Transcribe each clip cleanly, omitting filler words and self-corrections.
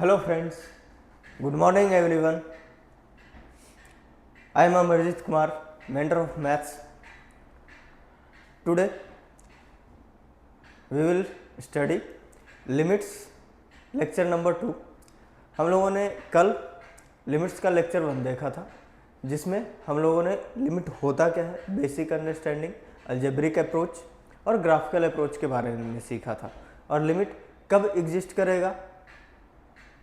Hello friends, good morning everyone. I am Amarjit Kumar, mentor of maths. Today we will study limits lecture number 2. हम लोगों ने कल limits का lecture 1 देखा था, जिसमें हम लोगों ने लिमिट होता क्या है, बेसिक अंडरस्टैंडिंग, अलजेब्रिक अप्रोच और ग्राफिकल अप्रोच के बारे में सीखा था, और लिमिट कब एग्जिस्ट करेगा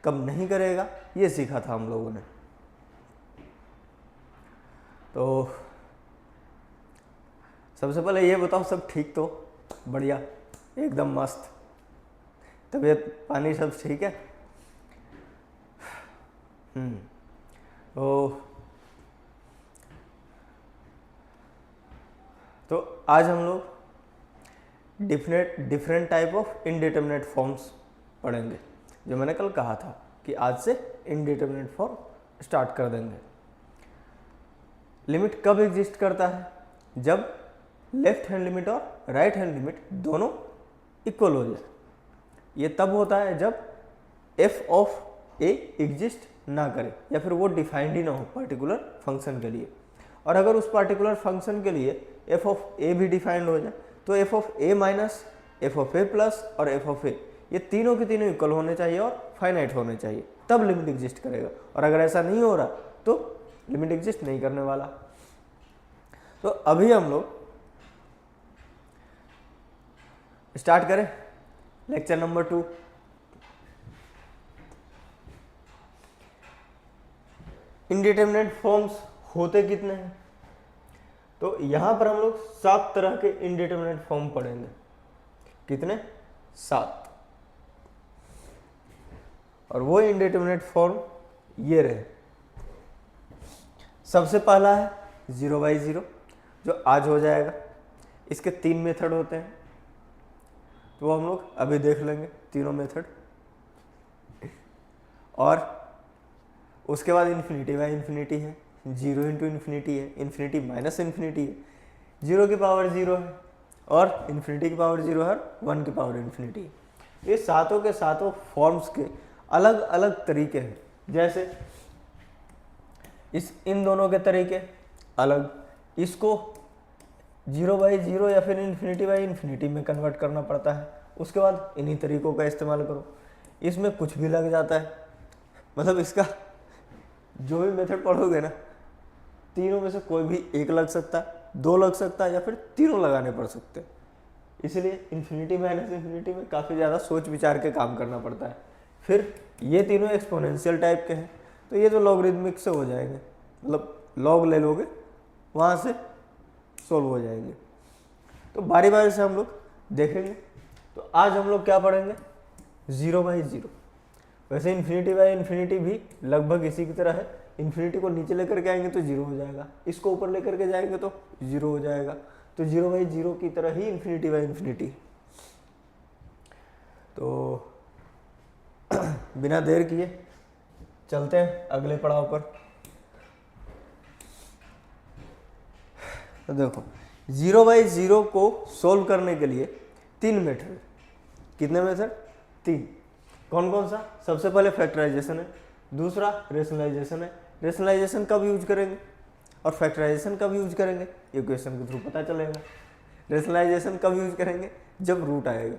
कब नहीं करेगा ये सीखा था हम लोगों ने। तो सबसे पहले ये बताओ, सब ठीक तो? बढ़िया, एकदम मस्त, तबीयत पानी सब ठीक है? तो आज हम लोग different type of indeterminate forms पढ़ेंगे। जो मैंने कल कहा था कि आज से इनडिटरमिनेट फॉर्म स्टार्ट कर देंगे। लिमिट कब एग्जिस्ट करता है? जब लेफ्ट हैंड लिमिट और राइट हैंड लिमिट दोनों इक्वल हो जाए। ये तब होता है जब एफ ऑफ ए एग्जिस्ट ना करे, या फिर वो डिफाइंड ही ना हो पर्टिकुलर फंक्शन के लिए। और अगर उस पर्टिकुलर फंक्शन के लिए एफ ऑफ ए भी डिफाइंड हो जाए, तो F of A minus, F of A plus और एफ ऑफ ए, ये तीनों के तीनों इक्वल होने चाहिए और फाइनाइट होने चाहिए, तब लिमिट एग्जिस्ट करेगा। और अगर ऐसा नहीं हो रहा तो लिमिट एग्जिस्ट नहीं करने वाला। तो अभी हम लोग स्टार्ट करें लेक्चर नंबर 2। इनडिटरमिनेट फॉर्म्स होते कितने हैं? तो यहां पर हम लोग 7 तरह के इनडिटरमिनेट फॉर्म पढ़ेंगे। कितने? 7। और वो इनडिटरमिनेट फॉर्म ये रहे। सबसे पहला है 0/0, जो आज हो जाएगा। इसके 3 मेथड होते हैं, तो हम लोग अभी देख लेंगे तीनों मेथड। और उसके बाद इन्फिनिटी बाई इन्फिनिटी है, 0 इंटू इन्फिनिटी है, इन्फिनिटी माइनस इन्फिनिटी है, 0 की पावर 0 है, और इन्फिनिटी की पावर 0 है, 1 की पावर इन्फिनिटी है। ये सातों के सातों फॉर्म्स के अलग अलग तरीके हैं। जैसे इन दोनों के तरीके अलग, इसको 0/0 या फिर इन्फिनिटी बाई इन्फिनिटी में कन्वर्ट करना पड़ता है। उसके बाद इन्हीं तरीकों का इस्तेमाल करो। इसमें कुछ भी लग जाता है, मतलब इसका जो भी मेथड पढ़ोगे ना, तीनों में से कोई भी एक लग सकता है, 2 लग सकता है, या फिर तीनों लगाने पड़ सकते हैं। इसलिए इन्फिनिटी माइनस इन्फिनिटी में काफ़ी ज़्यादा सोच विचार के काम करना पड़ता है। फिर ये तीनों एक्सपोनेंशियल टाइप के हैं, तो ये तो लॉगरिदमिक से हो जाएंगे, मतलब लॉग ले लोगे वहाँ से सोल्व हो जाएंगे। तो बारी बारी से हम लोग देखेंगे। तो आज हम लोग क्या पढ़ेंगे? 0/0। वैसे इन्फिनिटी बाई इन्फिनिटी भी लगभग इसी की तरह है। इन्फिनिटी को नीचे लेकर के आएंगे तो 0 हो जाएगा, इसको ऊपर लेकर के जाएंगे तो 0 हो जाएगा। तो 0/0 की तरह ही इन्फिनिटी बाई इन्फिनिटी। तो बिना देर किए चलते हैं अगले पड़ाव पर। तो देखो, 0/0 को सोल्व करने के लिए 3 मेथड। कितने मेथड? 3। कौन कौन सा? सबसे पहले फैक्टराइजेशन है, दूसरा रेशनलाइजेशन है। रेशनलाइजेशन कब यूज करेंगे और फैक्टराइजेशन कब यूज करेंगे, इक्वेशन के थ्रू पता चलेगा। रेशनलाइजेशन कब यूज करेंगे? जब रूट आएगा।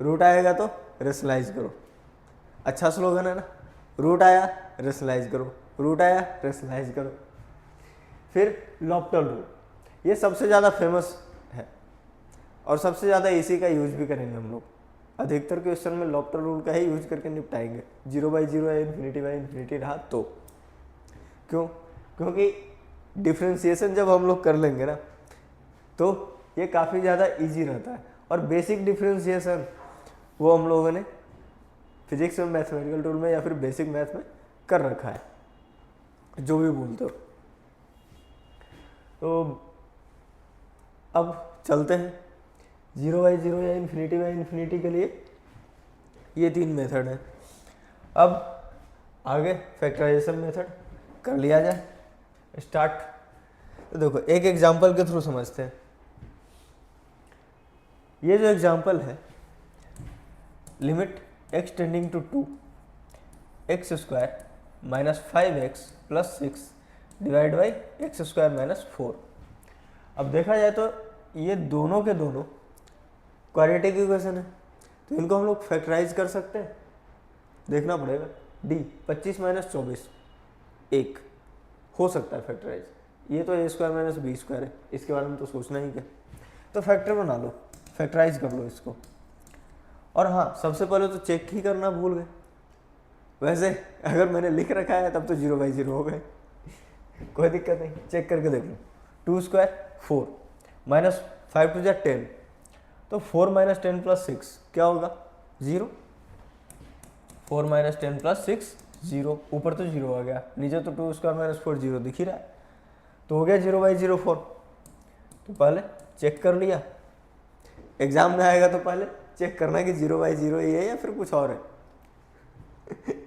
रूट आएगा तो रेशनलाइज करो। अच्छा स्लोगन है ना, रूट आया रेशनलाइज करो, रूट आया रेशनलाइज करो। फिर लॉप्टल रूल, ये सबसे ज़्यादा फेमस है और सबसे ज़्यादा इसी का यूज भी करेंगे हम लोग। अधिकतर क्वेश्चन में लॉप्टल रूल का ही यूज करके निपटाएंगे। 0/0 या इन्फिनिटी बाई इन्फिनिटी रहा तो। क्यों? क्योंकि डिफ्रेंशिएशन जब हम लोग कर लेंगे ना, तो ये काफ़ी ज़्यादा इजी रहता है। और बेसिक डिफ्रेंशिएशन वो हम लोगों ने फिजिक्स में, मैथमेटिकल टूल में या फिर बेसिक मैथ में कर रखा है, जो भी बोलते हो। तो अब चलते हैं 0/0 या इन्फिनिटी बाई इन्फिनिटी के लिए ये 3 मेथड है। अब आगे फैक्टराइजेशन मेथड कर लिया जाए स्टार्ट। तो देखो, एक एग्जांपल के थ्रू समझते हैं। ये जो एग्जांपल है, limit x tending to 2 x square minus 5x plus 6 divide by x square minus 4। अब देखा जाए तो ये दोनों के दोनों क्वाड्रेटिक इक्वेशन है, तो इनको हम लोग फैक्टराइज कर सकते हैं। देखना पड़ेगा। डी 25 माइनस 24 1 हो सकता है फैक्टराइज। ये तो ए स्क्वायर माइनस बी स्क्वायर है, इसके बारे में तो सोचना ही क्या। तो फैक्टर बना लो, फैक्टराइज कर लो इसको। और हाँ, सबसे पहले तो चेक ही करना भूल गए। वैसे अगर मैंने लिख रखा है तब तो 0/0 हो गए, कोई दिक्कत नहीं, चेक करके देख लो। 2 स्क्वायर 4 माइनस 5 टू 10, तो 4 माइनस 10 प्लस 6 क्या होगा 0। 4 माइनस 10 प्लस 6 0, ऊपर तो 0 आ गया, नीचे तो 2 स्क्वायर माइनस 4 0 दिख ही रहा है, तो हो गया 0/0 4। तो पहले चेक कर लिया, एग्जाम में आएगा तो पहले चेक करना कि 0/0 ही है या फिर कुछ और है।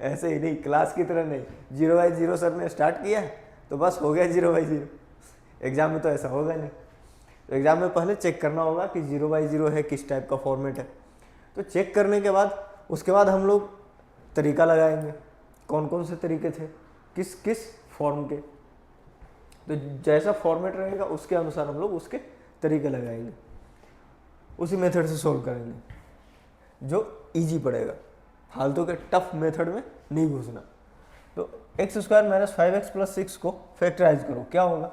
ऐसे ही नहीं, क्लास की तरह नहीं, 0/0 सर ने स्टार्ट किया तो बस हो गया 0/0। एग्जाम में तो ऐसा होगा नहीं, तो एग्जाम में पहले चेक करना होगा कि 0/0 है, किस टाइप का फॉर्मेट है। तो चेक करने के बाद उसके बाद हम लोग तरीका लगाएंगे, कौन कौन से तरीके थे, किस किस फॉर्म के। तो जैसा फॉर्मेट रहेगा उसके अनुसार हम लोग उसके तरीके लगाएंगे, उसी मेथड से सोल्व करेंगे जो इजी पड़ेगा। फालतू के टफ मेथड में नहीं घुसना। तो x square minus 5x plus 6 को फैक्टराइज करो, क्या होगा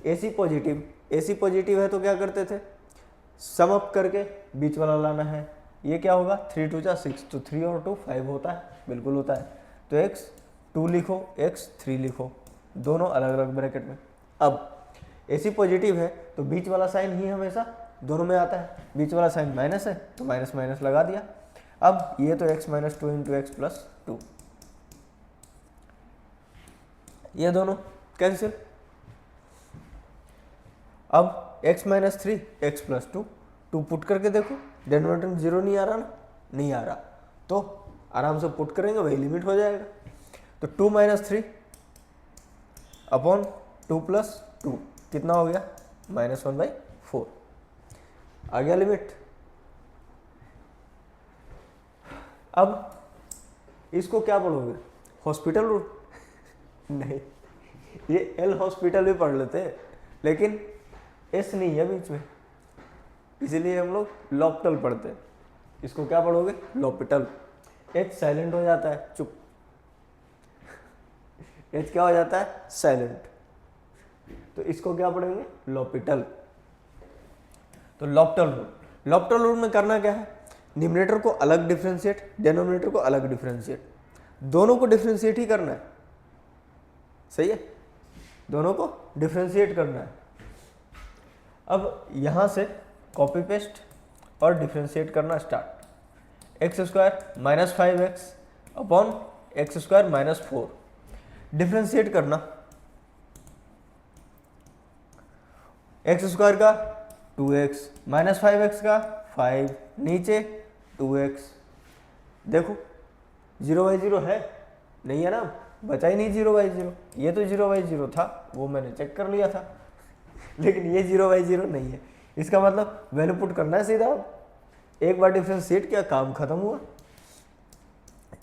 AC पॉजिटिव, AC पॉजिटिव है तो क्या करते थे, सम अप करके बीच वाला लाना है। ये क्या होगा 3 2 जा 6, तो 3 और 2 5 होता है, बिल्कुल होता है। तो x 2 लिखो, x 3 लिखो, दोनों अलग अलग ब्रैकेट में। अब AC पॉजिटिव है तो बीच वाला साइन ही हमेशा दोनों में आता है, बीच वाला साइन माइनस है तो माइनस माइनस लगा दिया। अब ये तो x minus 2 into x plus 2, ये दोनों कैंसिल। अब x minus 3 x plus 2, 2 put करके देखो, डिनोमिनेटर में 0 नहीं आ रहा ना, नहीं आ रहा, तो आराम से पुट करेंगे वही लिमिट हो जाएगा। तो 2 माइनस 3 अपॉन 2 प्लस 2 कितना हो गया -1/4, आ गया लिमिट। अब इसको क्या पढ़ोगे, हॉस्पिटल रूल? नहीं, ये एल हॉस्पिटल भी पढ़ लेते हैं, लेकिन एस नहीं है बीच में, इसीलिए हम लोग लॉपिटल पढ़ते हैं। इसको क्या पढ़ोगे, लॉपिटल। एच साइलेंट हो जाता है, चुप, एच क्या हो जाता है, साइलेंट, तो इसको क्या पढ़ेंगे, लॉपिटल। तो लॉपिटल रूल, लॉपिटल रूल में करना क्या है, न्यूमरेटर को अलग डिफ्रेंशिएट, डिनोमिनेटर को अलग डिफ्रेंशिएट, दोनों को डिफ्रेंशिएट ही करना है, सही है, दोनों को डिफ्रेंशिएट करना है। अब यहां से कॉपी पेस्ट और डिफ्रेंशिएट करना start. X square minus 5x upon x square minus 4, differentiate करना, एक्स स्क्वायर का 2x माइनस 5x का 5, नीचे 2x, देखो 0/0 है, नहीं है ना, बचा ही नहीं 0/0, ये तो 0/0 था, वो मैंने चेक कर लिया था, लेकिन ये 0/0 नहीं है, इसका मतलब वैल्यू पुट करना है सीधा। एक बार डिफरेंशिएट किया, काम खत्म हुआ।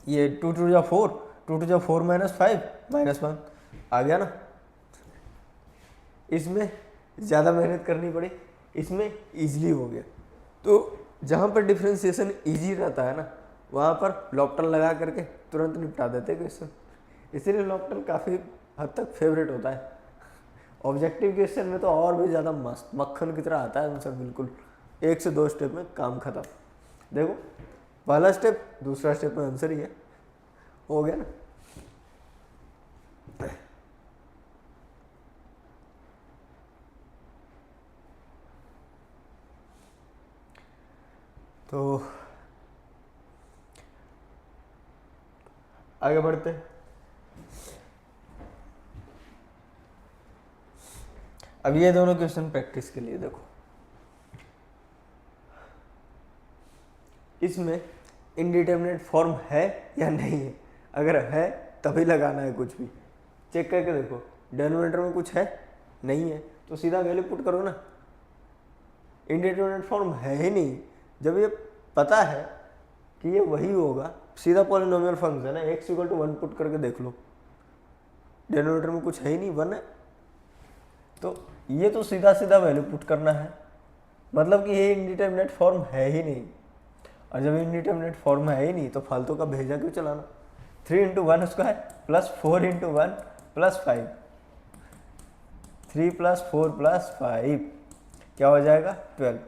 ये 2 2 जा 4, 2 2 जा 4 माइनस 5 माइनस 1 आ गया ना। इसमें ज़्यादा मेहनत करनी पड़ी, इसमें इजीली हो गया। तो जहाँ पर डिफ्रेंशिएशन इजी रहता है ना, वहाँ पर लॉपिटल लगा करके तुरंत निपटा देते क्वेश्चन, इसीलिए लॉपिटल काफ़ी हद तक फेवरेट होता है। ऑब्जेक्टिव क्वेश्चन में तो और भी ज़्यादा मस्त मक्खन की तरह आता है आंसर, बिल्कुल 1 से 2 स्टेप में काम खत्म। देखो पहला स्टेप, दूसरा स्टेप में आंसर ही है, हो गया ना। तो आगे बढ़ते हैं। अब ये दोनों क्वेश्चन प्रैक्टिस के लिए देखो, इसमें इनडिटरमिनेट फॉर्म है या नहीं है, अगर है तभी लगाना है, कुछ भी चेक करके देखो। डिनोमिनेटर में कुछ है, नहीं है, तो सीधा वैल्यू पुट करो ना। इनडिटरमिनेट फॉर्म है ही नहीं, जब ये पता है कि ये वही होगा, सीधा पॉलिनोमियल फंक्शन है, x इक्वल टू 1 पुट करके देख लो, डिनोमिनेटर में कुछ है ही नहीं, 1 है, तो ये तो सीधा सीधा वैल्यू पुट करना है, मतलब कि ये इंडिटरमिनेट फॉर्म है ही नहीं, और जब इंडिटरमिनेट फॉर्म है ही नहीं तो फालतू का भेजा क्यों चलाना। 3 into 1 square plus 4 into 1 plus 5, 3 plus 4 plus 5 क्या हो जाएगा 12,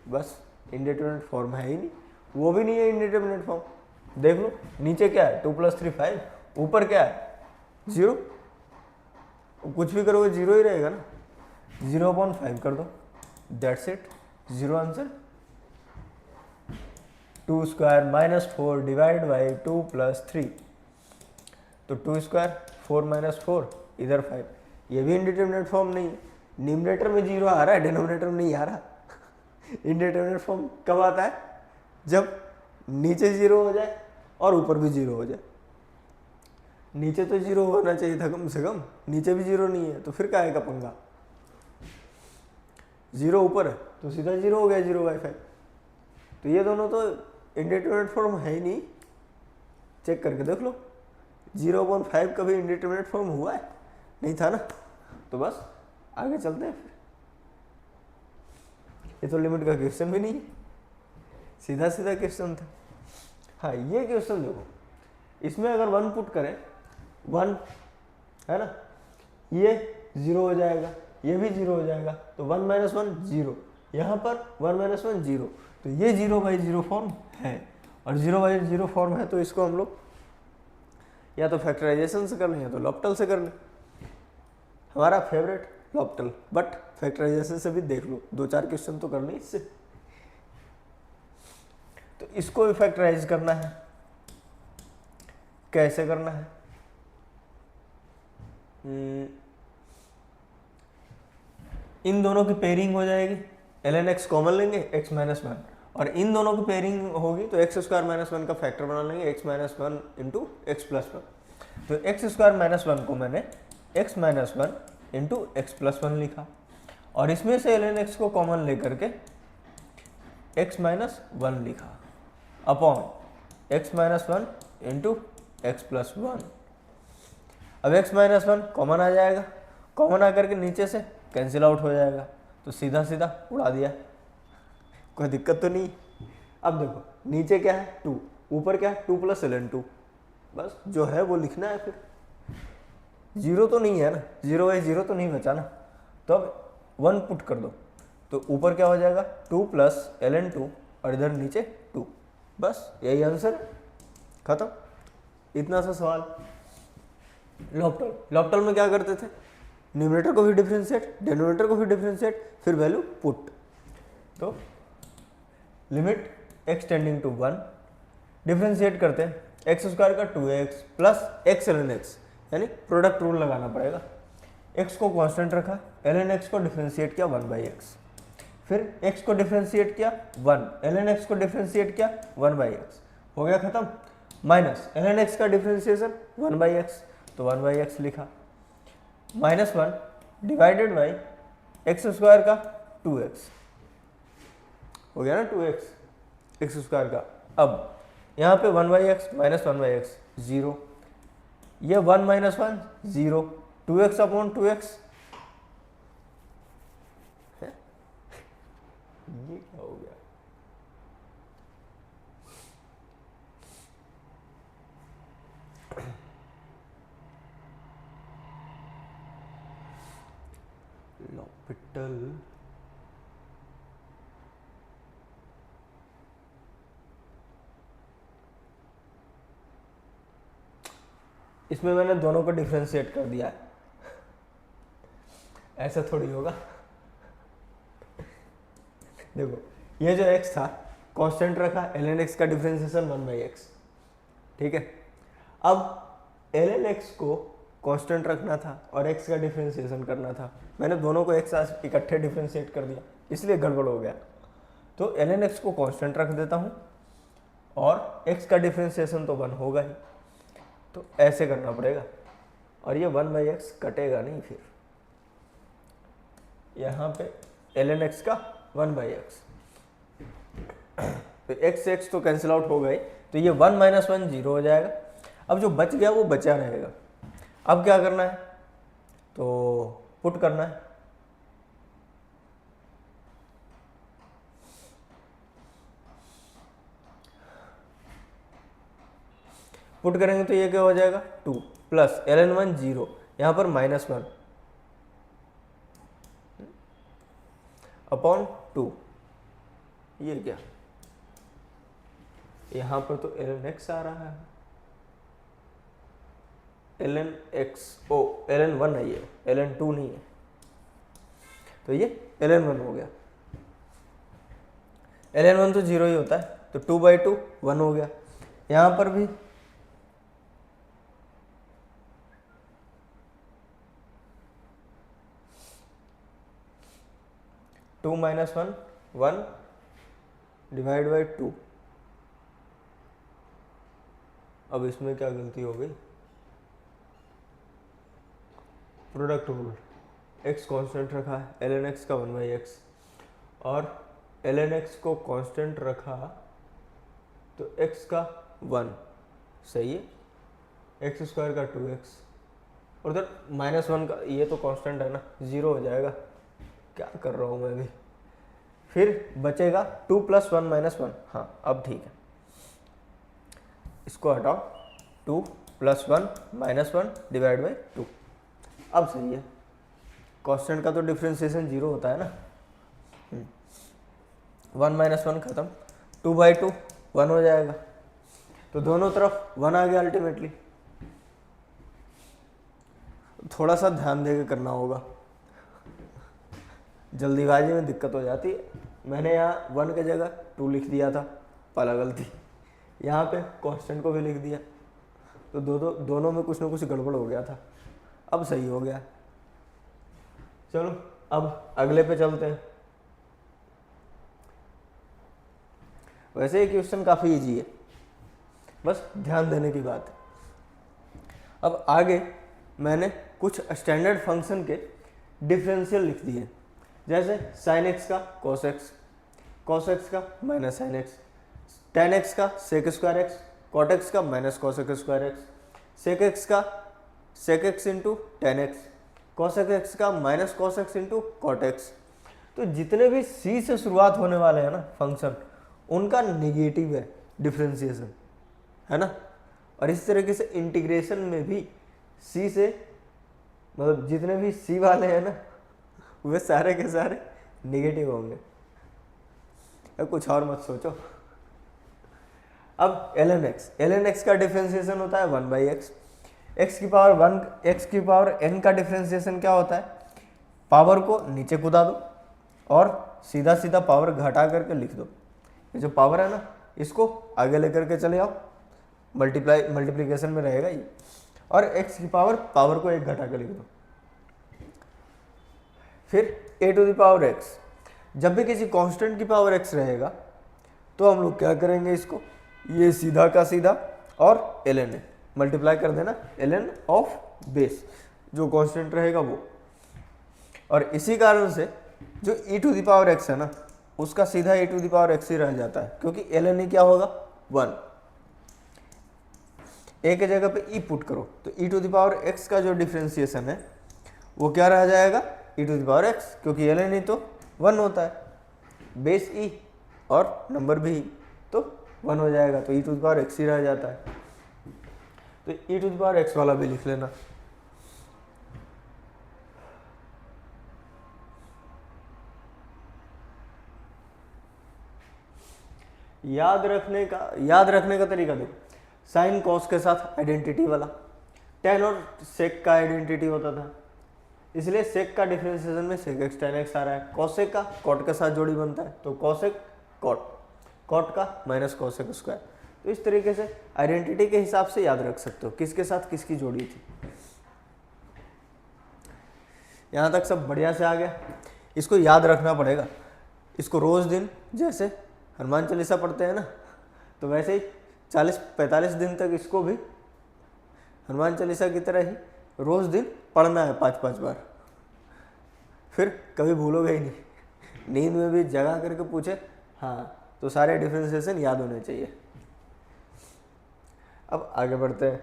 बस इंडिटरमिनेट फॉर्म है ही नहीं, वो भी नहीं है इंडिटरमिनेट फॉर्म। देख लो नीचे क्या है 2 प्लस 3 5, ऊपर क्या है 0, कुछ भी करोगे 0 ही रहेगा ना, 0/5 कर दो, that's it, 0 answer. 2 square minus 4 divide by 2 plus 3, तो 2 स्क्वायर 4 माइनस 4 इधर 5, ये भी इंडिटरमिनेट फॉर्म नहीं है, न्यूमरेटर में 0 आ रहा है, डिनोमिनेटर में नहीं आ रहा। इंडिटरमिनेट फॉर्म कब आता है, जब नीचे 0 हो जाए और ऊपर भी 0 हो जाए। नीचे तो 0 होना चाहिए था कम से कम, नीचे भी 0 नहीं है तो फिर क्या आएगा पंगा, 0 ऊपर है तो सीधा 0 हो गया 0/5, तो ये दोनों तो इंडिटरमिनेट फॉर्म है ही नहीं, चेक करके देख लो 0/5 कभी इंडिटरमिनेट फॉर्म हुआ है, नहीं था ना, तो बस आगे चलते हैं फिर। ये तो लिमिट का क्वेश्चन भी नहीं है, सीधा सीधा क्वेश्चन था। हाँ ये क्वेश्चन देखो, इसमें अगर 1 पुट करें 1 है ना, ये 0 हो जाएगा, ये भी 0 हो जाएगा, तो 1 माइनस 1 0, यहाँ पर 1 माइनस 1 0, तो ये 0/0 फॉर्म है, और 0/0 फॉर्म है तो इसको हम लोग या तो फैक्टराइजेशन से कर लें या तो लॉप्टल से कर लें, हमारा फेवरेट लॉप्टल, बट फैक्टराइजेशन से भी देख लो, 2-4 क्वेश्चन तो करने इससे। तो इसको भी फैक्टराइज करना है, कैसे करना है, इन दोनों की पेयरिंग हो जाएगी, ln x कॉमन लेंगे x माइनस 1, और इन दोनों की पेयरिंग होगी तो x स्क्वायर माइनस 1 का फैक्टर बना लेंगे x minus 1 into x plus 1, तो x स्क्वायर माइनस 1 को मैंने x minus 1 into x plus 1 लिखा, और इसमें से ln x को कॉमन लेकर के x माइनस 1 लिखा upon x minus 1 into x plus 1। अब x माइनस 1 कॉमन आ जाएगा, कॉमन आकर के नीचे से कैंसिल आउट हो जाएगा, तो सीधा सीधा उड़ा दिया, कोई दिक्कत तो नहीं। अब देखो नीचे क्या है 2, ऊपर क्या है 2 प्लस ln 2, बस जो है वो लिखना है, फिर 0 तो नहीं है ना, 0/0 तो नहीं बचा ना, तो अब 1 पुट कर दो, तो ऊपर क्या हो जाएगा 2 प्लस ln 2 और इधर नीचे 2, बस यही आंसर खत्म, इतना सा सवाल। लॉप्टल में क्या करते थे, न्यूमरेटर को भी डिफरेंशिएट, डिनोमिनेटर को भी डिफरेंशिएट, फिर वैल्यू पुट, तो limit x tending to 1, differentiate करते हैं, एक्स स्क्वायर का 2x plus x ln x, यानी प्रोडक्ट रूल लगाना पड़ेगा, x को कांस्टेंट रखा, ln x को डिफरेंशिएट किया 1/x, फिर x को डिफरेंशिएट किया 1, ln x को डिफरेंशिएट किया 1/x, हो गया खत्म, माइनस ln x का डिफरेंशिएशन 1/x, तो 1/x लिखा, minus 1 divided by x square का 2x, हो गया ना 2x एक्स स्क्वायर का। अब यहाँ पे 1/x माइनस 1/x 0, ये 1 माइनस 1 0, 2x अपॉन 2x, ये क्या हो गया, लॉपिटल इसमें मैंने दोनों को डिफरेंशिएट कर दिया है, ऐसा थोड़ी होगा। देखो ये जो x था कांस्टेंट रखा, ln x का डिफरेंशिएशन 1/x, ठीक है, अब ln x को कांस्टेंट रखना था और x का डिफरेंशिएशन करना था, मैंने दोनों को एक साथ इकट्ठे डिफरेंशिएट कर दिया, इसलिए गड़बड़ हो गया, तो ln x को कांस्टेंट रख देता हूँ और x का डिफरेंशिएशन तो 1 होगा ही, तो ऐसे करना पड़ेगा, और ये 1/x कटेगा नहीं, फिर यहाँ पे ln x का 1/x तो एक्स से एक्स तो कैंसिल आउट हो गए, तो ये 1 - 1 0 हो जाएगा। अब जो बच गया वो बचा रहेगा। अब क्या करना है, तो पुट करना है। पुट करेंगे तो ये क्या हो जाएगा 2 प्लस ln1 0, यहाँ पर -1 अपॉन 2, ये क्या, यहाँ पर तो ln x आ रहा है, ln x ओ ln1 है ये, ln2 नहीं है, तो ये ln1 हो गया। ln1 तो 0 ही होता है, तो 2/2 1 हो गया। यहाँ पर भी 2 - 1 1 डिवाइड बाई 2। अब इसमें क्या गलती हो गई, प्रोडक्ट रूल, x कांस्टेंट रखा है, ln x का 1/x, और ln x को कांस्टेंट रखा तो x का 1, सही है, x स्क्वायर का 2x, और उधर -1 का, ये तो कांस्टेंट है ना, 0 हो जाएगा। क्या कर रहा हूँ मैं भी। फिर बचेगा 2 + 1 - 1, हाँ अब ठीक है, इसको हटाओ, 2 + 1 - 1 डिवाइड बाई 2, अब सही है। कांस्टेंट का तो डिफ्रेंसिएशन 0 होता है ना। 1 - 1 खत्म, 2/2 1 हो जाएगा, तो दोनों तरफ 1 आ गया अल्टीमेटली। थोड़ा सा ध्यान देकर करना होगा, जल्दीबाजी में दिक्कत हो जाती है। मैंने यहाँ 1 की जगह 2 लिख दिया था, पहला गलती, यहाँ पे कांस्टेंट को भी लिख दिया, तो दोनों में कुछ ना कुछ गड़बड़ हो गया था, अब सही हो गया। चलो अब अगले पे चलते हैं। वैसे ये क्वेश्चन काफ़ी इजी है, बस ध्यान देने की बात है। अब आगे मैंने कुछ स्टैंडर्ड फंक्शन के डिफरेंशियल लिख दिए, जैसे sin x का cos x, cos x का -sin x, tan x का sec square x, cot x का -cos square x, sec x का sec x into tan x, cos x का -cos x into cot x। तो जितने भी c से शुरुआत होने वाले हैं ना फंक्शन, उनका निगेटिव है डिफ्रेंसिएशन, है ना। और इस तरीके से इंटीग्रेशन में भी c से, मतलब जितने भी c वाले हैं ना, वे सारे के सारे निगेटिव होंगे। अब कुछ और मत सोचो। अब ln x का डिफ्रेंसिएशन होता है 1/x, x की पावर n का डिफ्रेंसिएशन क्या होता है, पावर को नीचे कूदा दो और सीधा सीधा पावर घटा करके लिख दो। ये जो पावर है ना, इसको आगे लेकर के चले आओ, मल्टीप्लिकेशन में रहेगा ये, और x की पावर को एक घटा के लिख दो। फिर a⁴x, जब भी किसी कांस्टेंट की पावर x रहेगा तो हम लोग क्या करेंगे, इसको ये सीधा का सीधा और ln मल्टीप्लाई कर देना, ln ऑफ बेस, जो कांस्टेंट रहेगा वो। और इसी कारण से जो e⁴x है ना, उसका सीधा e⁴x ही रह जाता है, क्योंकि ln ही क्या होगा 1, a के जगह पे e पुट करो तो e⁴x का जो डिफ्रेंसिएशन है वो क्या रह जाएगा e⁴x, क्योंकि ln ही तो 1 होता है, बेस e और नंबर भी तो 1 हो जाएगा, तो e⁴x ही रह जाता है। तो e⁴x वाला भी लिख लेना। याद रखने का तरीका देखो, साइन कॉस के साथ आइडेंटिटी वाला, टेन और सेक का आइडेंटिटी होता था, इसलिए सेक का डिफरेंशिएशन में सेक एक्स टेन एक्स आ रहा है। कॉसेक का कॉट के साथ जोड़ी बनता है, तो कॉसेक कॉट, कॉट का माइनस कॉसेक स्क्वायर। तो इस तरीके से आइडेंटिटी के हिसाब से याद रख सकते हो किसके साथ किसकी जोड़ी थी। यहाँ तक सब बढ़िया से आ गया। इसको याद रखना पड़ेगा, इसको रोज दिन जैसे हनुमान चालीसा पढ़ते हैं ना, तो वैसे ही 40-45 दिन तक इसको भी हनुमान चालीसा की तरह ही रोज दिन पढ़ना है 5-5 बार, फिर कभी भूलोगे ही नहीं। नींद में भी जगा करके पूछे हाँ तो सारे डिफरेंशिएशन याद होने चाहिए। अब आगे बढ़ते हैं।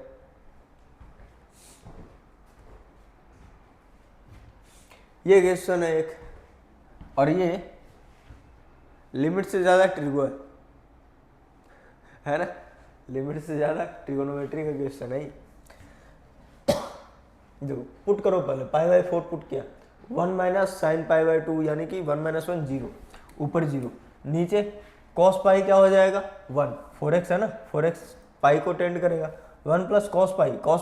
ये क्वेश्चन है एक, और ये लिमिट से ज़्यादा ट्रिगो है ना, लिमिट से ज़्यादा ट्रिगोनोमेट्री का क्वेश्चन है। देखो पुट करो, पहले पाई बाई 4 पुट किया, 1 माइनस साइन पाई बाई 2 यानी कि 1 माइनस 1 जीरो, ऊपर जीरो, नीचे कॉस पाई क्या हो जाएगा 1, 4x है ना, 4x पाई को टेंड करेगा, 1 प्लस कॉस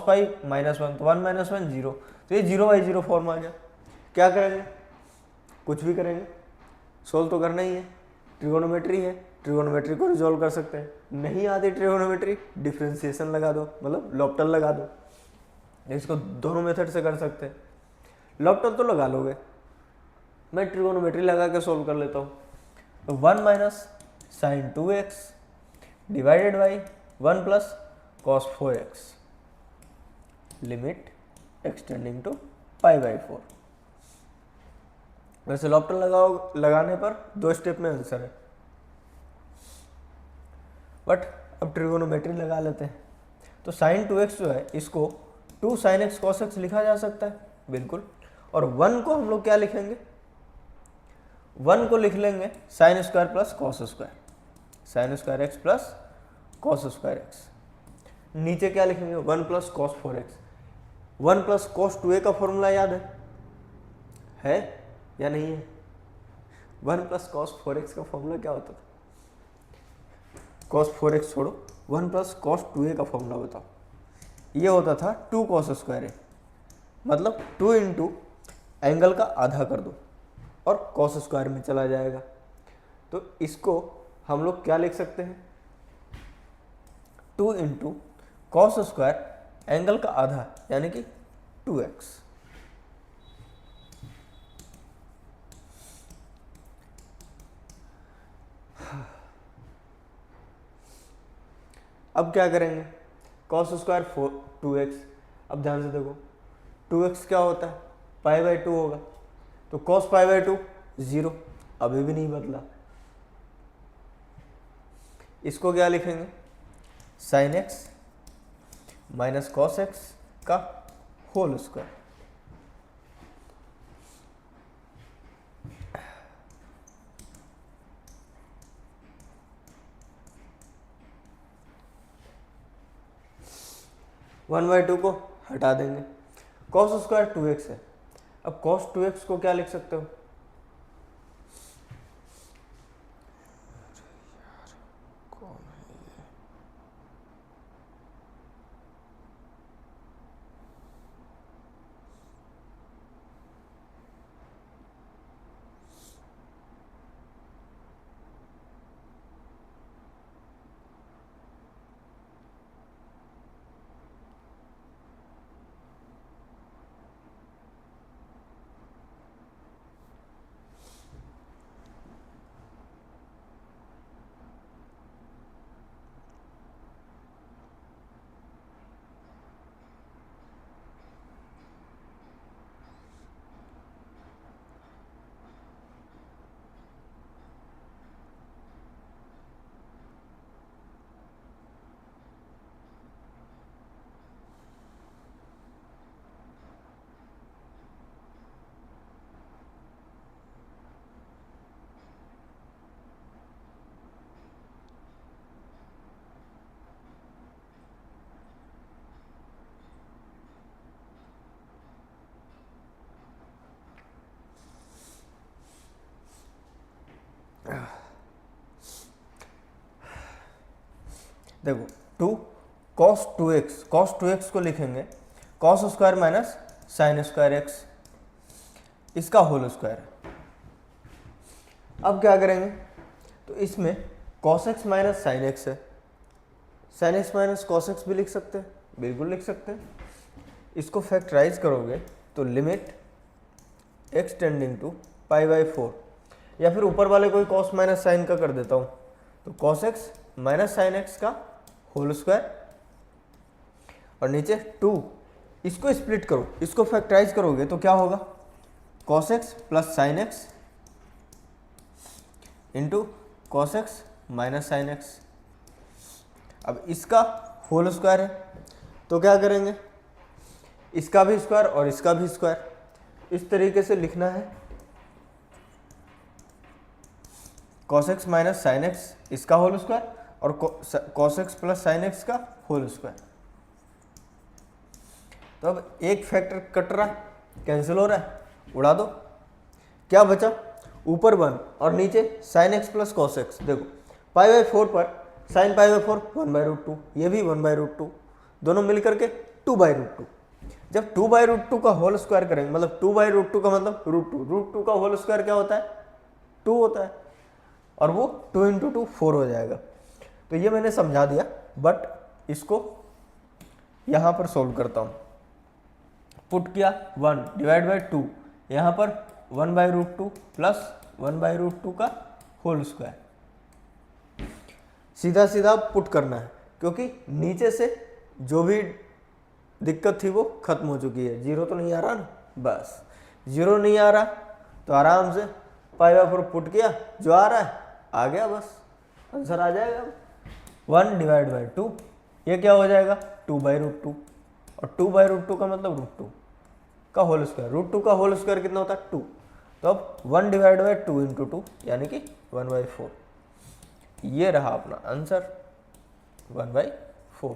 पाई माइनस 1, तो 1 माइनस 1 जीरो, तो ये 0/0 फॉर्म आ गया। क्या करेंगे, कुछ भी करेंगे, सोल्व तो करना ही है, ट्रिगोनोमेट्री है, ट्रिगोनोमेट्री को रिजॉल्व कर सकते हैं। नहीं आती ट्रिगोनोमेट्री, डिफ्रेंसिएशन लगा दो, मतलब लॉप्टल लगा दो, इसको दोनों मेथड से कर सकते हैं। लॉप्टल तो लगा लोगे, मैं ट्रिगोनोमेट्री लगा के सोल्व कर लेता हूँ। तो 1 minus sine 2x divided by 1 plus cos 4x limit extending to pi by 4। वैसे लॉप्टल लगाने पर 2 स्टेप में आंसर है, बट अब ट्रिगोनोमेट्री लगा लेते हैं। तो साइन 2x जो है इसको 2 sin x cos x लिखा जा सकता है, बिल्कुल। और 1 को हम लोग क्या लिखेंगे, 1 को लिख लेंगे sine square plus cos square, sign square x plus cos square x. नीचे क्या लिखेंगे 1 plus cos 4x, 1 plus cos 2a का फॉर्मूला याद है या नहीं है? 1 प्लस कॉस 4x का फॉर्मूला क्या होता था? कॉस 4x छोड़ो, 1 प्लस कॉस 2a का फॉर्मूला बताओ। ये होता था 2 कॉस स्क्वायर ए, मतलब 2 इंटू एंगल का आधा कर दो और कॉस स्क्वायर में चला जाएगा। तो इसको हम लोग क्या लिख सकते हैं, 2 इंटू कॉस स्क्वायर एंगल का आधा यानी कि 2x। अब क्या करेंगे, कॉस स्क्वायर 2x, अब ध्यान से देखो 2x क्या होता है, पाई बाई 2 होगा, तो कॉस पाई बाई 2 0, अभी भी नहीं बदला। इसको क्या लिखेंगे, sine x minus cos x का होल स्क्वायर। वन बाई 2 को हटा देंगे, कॉस स्क्वायर 2x है, अब कॉस 2x को क्या लिख सकते हो, देखो 2 कॉस 2x को लिखेंगे cos square minus sine square x, इसका होल स्क्वायर। अब क्या करेंगे, तो इसमें cos x minus sine x है, sine x minus cos x भी लिख सकते हैं, बिल्कुल लिख सकते हैं। इसको फैक्टराइज करोगे तो limit x tending to pi by 4, या फिर ऊपर वाले कोई कॉस माइनस साइन का कर देता हूँ, तो cos x minus sine x का होल स्क्वायर, और नीचे 2, इसको स्प्लिट करो, इसको फैक्टराइज करोगे तो क्या होगा, cos x plus sine x into cos x minus sine x. अब इसका होल स्क्वायर है तो क्या करेंगे, इसका भी स्क्वायर और इसका भी स्क्वायर। इस तरीके से लिखना है cos x minus sine x इसका होल स्क्वायर और cos x plus sine x का होल स्क्वायर। तो अब एक फैक्टर कट रहा है, कैंसिल हो रहा है, उड़ा दो। क्या बचा, ऊपर 1 और नीचे sine x plus cos x. देखो पाई बाई 4 पर साइन पाई बाई 4 1/√2, ये भी 1/√2, दोनों मिलकर के 2/√2। जब 2/√2 का होल स्क्वायर करेंगे, मतलब 2/√2 का मतलब √2 का होल स्क्वायर क्या होता है, 2 होता है, और वो 2 × 2 4 हो जाएगा। तो ये मैंने समझा दिया, बट इसको यहाँ पर सोल्व करता हूँ। पुट किया 1 डिवाइड बाई 2, यहाँ पर 1/√2 प्लस 1/√2 का होल स्क्वायर। सीधा सीधा पुट करना है, क्योंकि नीचे से जो भी दिक्कत थी वो खत्म हो चुकी है। जीरो तो नहीं आ रहा ना, बस जीरो नहीं आ रहा तो आराम से पाई बाई 4 पुट किया, जो आ रहा है आ गया, बस आंसर आ जाएगा। 1 डिवाइड बाई 2, ये क्या हो जाएगा 2/√2, और 2/√2 का मतलब √2 का होल स्क्वायर। √2 का होल स्क्वायर कितना होता है 2, तो अब 1 डिवाइड बाई 2 × 2 यानी कि 1/4। ये रहा अपना आंसर 1/4।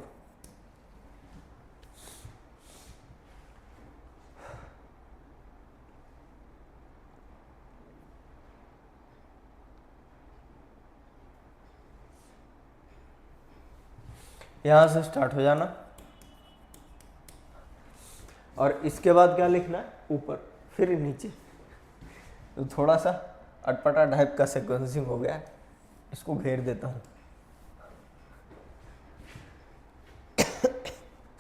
यहां से स्टार्ट हो जाना, और इसके बाद क्या लिखना है, ऊपर फिर नीचे। तो थोड़ा सा अटपटा टाइप का सिक्वेंसिंग हो गया है, इसको घेर देता हूँ,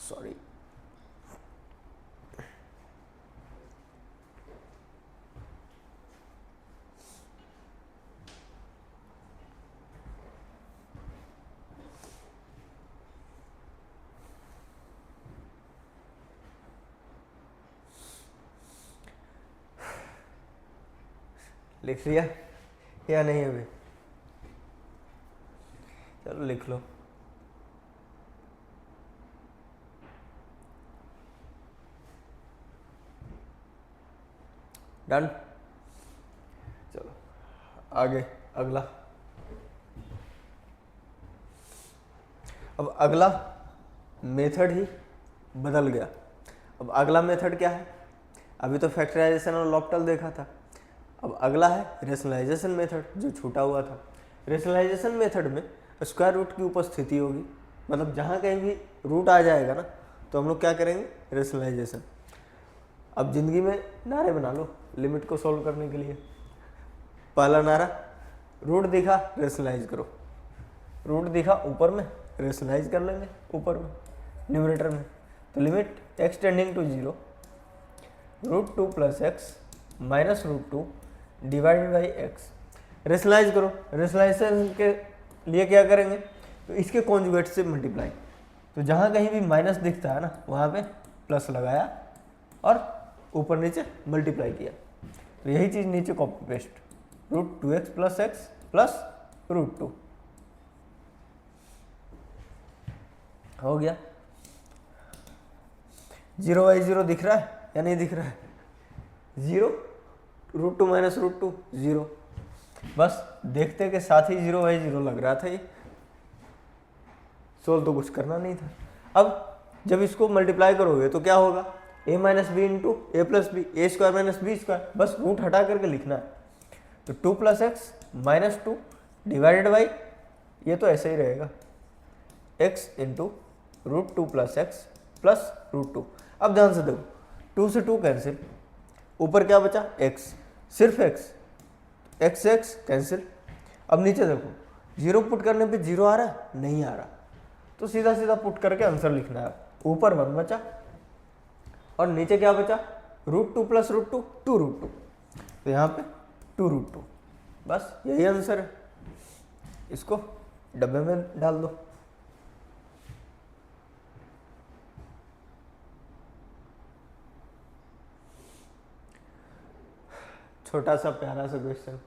सॉरी। लिख लिया या नहीं अभी, चलो लिख लो। डन, चलो आगे अगला। अब अगला मेथड ही बदल गया। अब अगला मेथड क्या है, अभी तो फैक्टराइजेशन और लॉप्टल देखा था, अब अगला है रेशनलाइजेशन मेथड, जो छूटा हुआ था। रेशनलाइजेशन मेथड में स्क्वायर रूट की उपस्थिति होगी, मतलब जहाँ कहीं भी रूट आ जाएगा ना, तो हम लोग क्या करेंगे, रेशनलाइजेशन। अब जिंदगी में नारे बना लो लिमिट को सॉल्व करने के लिए। पहला नारा, रूट दिखा रेशनलाइज करो, रूट दिखा ऊपर में रेशनलाइज कर लेंगे ऊपर में न्यूमरेटर में। तो limit x tending to 0 √2 + x minus √2 divided by x। Rationalise करो, रेशनलाइजेशन के लिए क्या करेंगे, तो इसके कॉन्जुगेट से मल्टीप्लाई। तो जहाँ कहीं भी माइनस दिखता है ना, वहाँ पे प्लस लगाया और ऊपर नीचे मल्टीप्लाई किया। तो यही चीज़ नीचे copy paste, √2x + x plus √2 हो गया। 0/0 दिख रहा है या नहीं दिख रहा है, 0, √2 माइनस √2 0, बस देखते के साथ ही 0/0 लग रहा था। ये सोल्व तो कुछ करना नहीं था। अब जब इसको मल्टीप्लाई करोगे तो क्या होगा, a minus B into A plus B, A square minus B square, बस रूट हटा करके लिखना है। तो 2 + x माइनस 2 डिवाइडेड बाई, ये तो ऐसे ही रहेगा, x इंटू √2 + x प्लस √2। अब ध्यान से देखो, 2 से 2 कैंसिल, ऊपर क्या बचा x, सिर्फ x कैंसिल। अब नीचे देखो, 0 पुट करने पे 0 आ रहा है, नहीं आ रहा, तो सीधा सीधा पुट करके आंसर लिखना है। ऊपर 1 बचा और नीचे क्या बचा, √2 + √2 2√2, तो यहाँ पे 2√2, बस यही आंसर है। इसको डब्बे में डाल दो। छोटा सा प्यारा सा क्वेश्चन।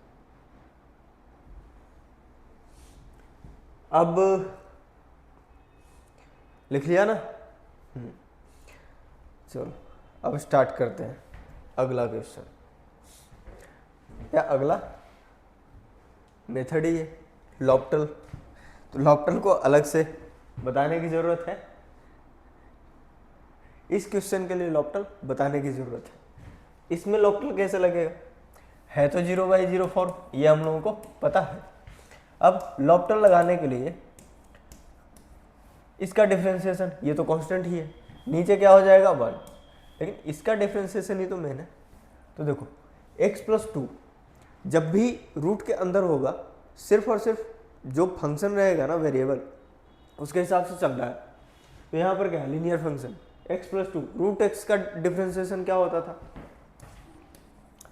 अब लिख लिया ना? चलो अब स्टार्ट करते हैं अगला क्वेश्चन। या अगला मेथड ही है लॉप्टल। तो लॉप्टल को अलग से बताने की ज़रूरत है, इस क्वेश्चन के लिए लॉप्टल बताने की ज़रूरत है। इसमें लॉप्टल कैसे लगेगा? है तो 0/0 फॉर्म, ये हम लोगों को पता है। अब लॉप्टल लगाने के लिए इसका डिफरेंशिएशन, ये तो कांस्टेंट ही है, नीचे क्या हो जाएगा 1, लेकिन इसका डिफरेंशिएशन ही तो मेन है। तो देखो x+2 जब भी रूट के अंदर होगा, सिर्फ और सिर्फ जो फंक्शन रहेगा ना वेरिएबल, उसके हिसाब से चल रहा है। तो यहाँ पर क्या है? Linear function x+2, root x का डिफरेंशिएशन क्या होता था?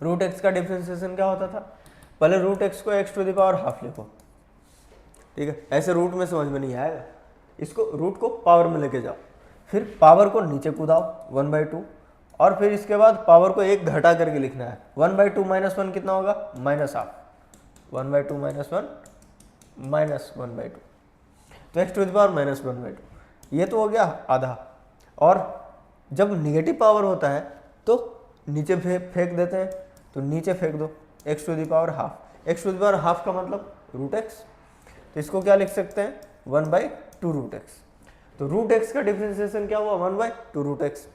रूट एक्स का डिफरेंशिएशन क्या होता था? पहले रूट एक्स को x⁻½ लिखो, ठीक है? ऐसे रूट में समझ में नहीं आएगा, इसको रूट को पावर में लेके जाओ, फिर पावर को नीचे कूदाओ 1/2, और फिर इसके बाद पावर को एक घटा करके लिखना है। 1/2 - 1 कितना होगा? -½ 1/2 - 1 -1/2, तो x⁻⁻², ये तो हो गया आधा। और जब निगेटिव पावर होता है तो नीचे फेंक देते हैं, तो नीचे फेंक दो x⁻½ x⁻½ का मतलब रूट एक्स, तो इसको क्या लिख सकते हैं? 1/2 रूट एक्स। तो रूट एक्स का डिफरेंशिएशन क्या हुआ? 1/2 रूट एक्स।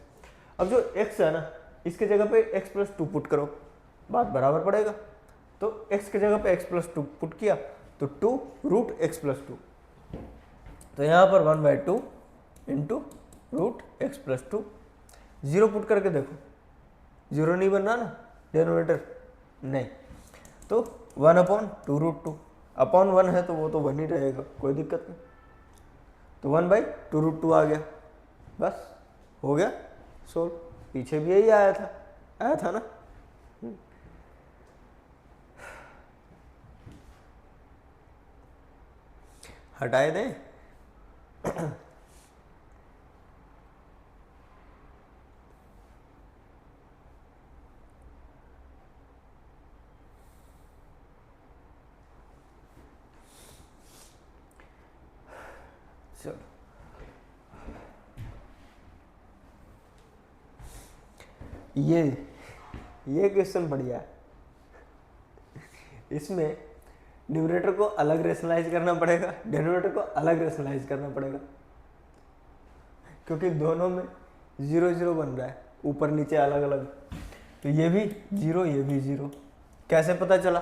अब जो x है ना, इसके जगह पे x+2 पुट करो, बात बराबर पड़ेगा। तो x की जगह पे x+2 पुट किया तो 2 रूट x+2, तो यहाँ पर 1/2 इंटू रूट x+2। 0 पुट करके देखो, 0 नहीं बन रहा ना डिनोमिनेटर, नहीं, तो 1/2 रूट 2, अपॉन 1 है तो वो तो 1 ही रहेगा, कोई दिक्कत नहीं। तो 1/2 रूट 2 आ गया, बस हो गया सोल्व। पीछे भी यही आया था ना। हटाए दें। चलो ये क्वेश्चन बढ़िया है। इसमें न्यूमरेटर को अलग रेशनलाइज करना पड़ेगा, डिनोमिनेटर को अलग रेशनलाइज करना पड़ेगा, क्योंकि दोनों में 0 बन रहा है, ऊपर नीचे अलग अलग। तो ये भी 0, ये भी 0। कैसे पता चला?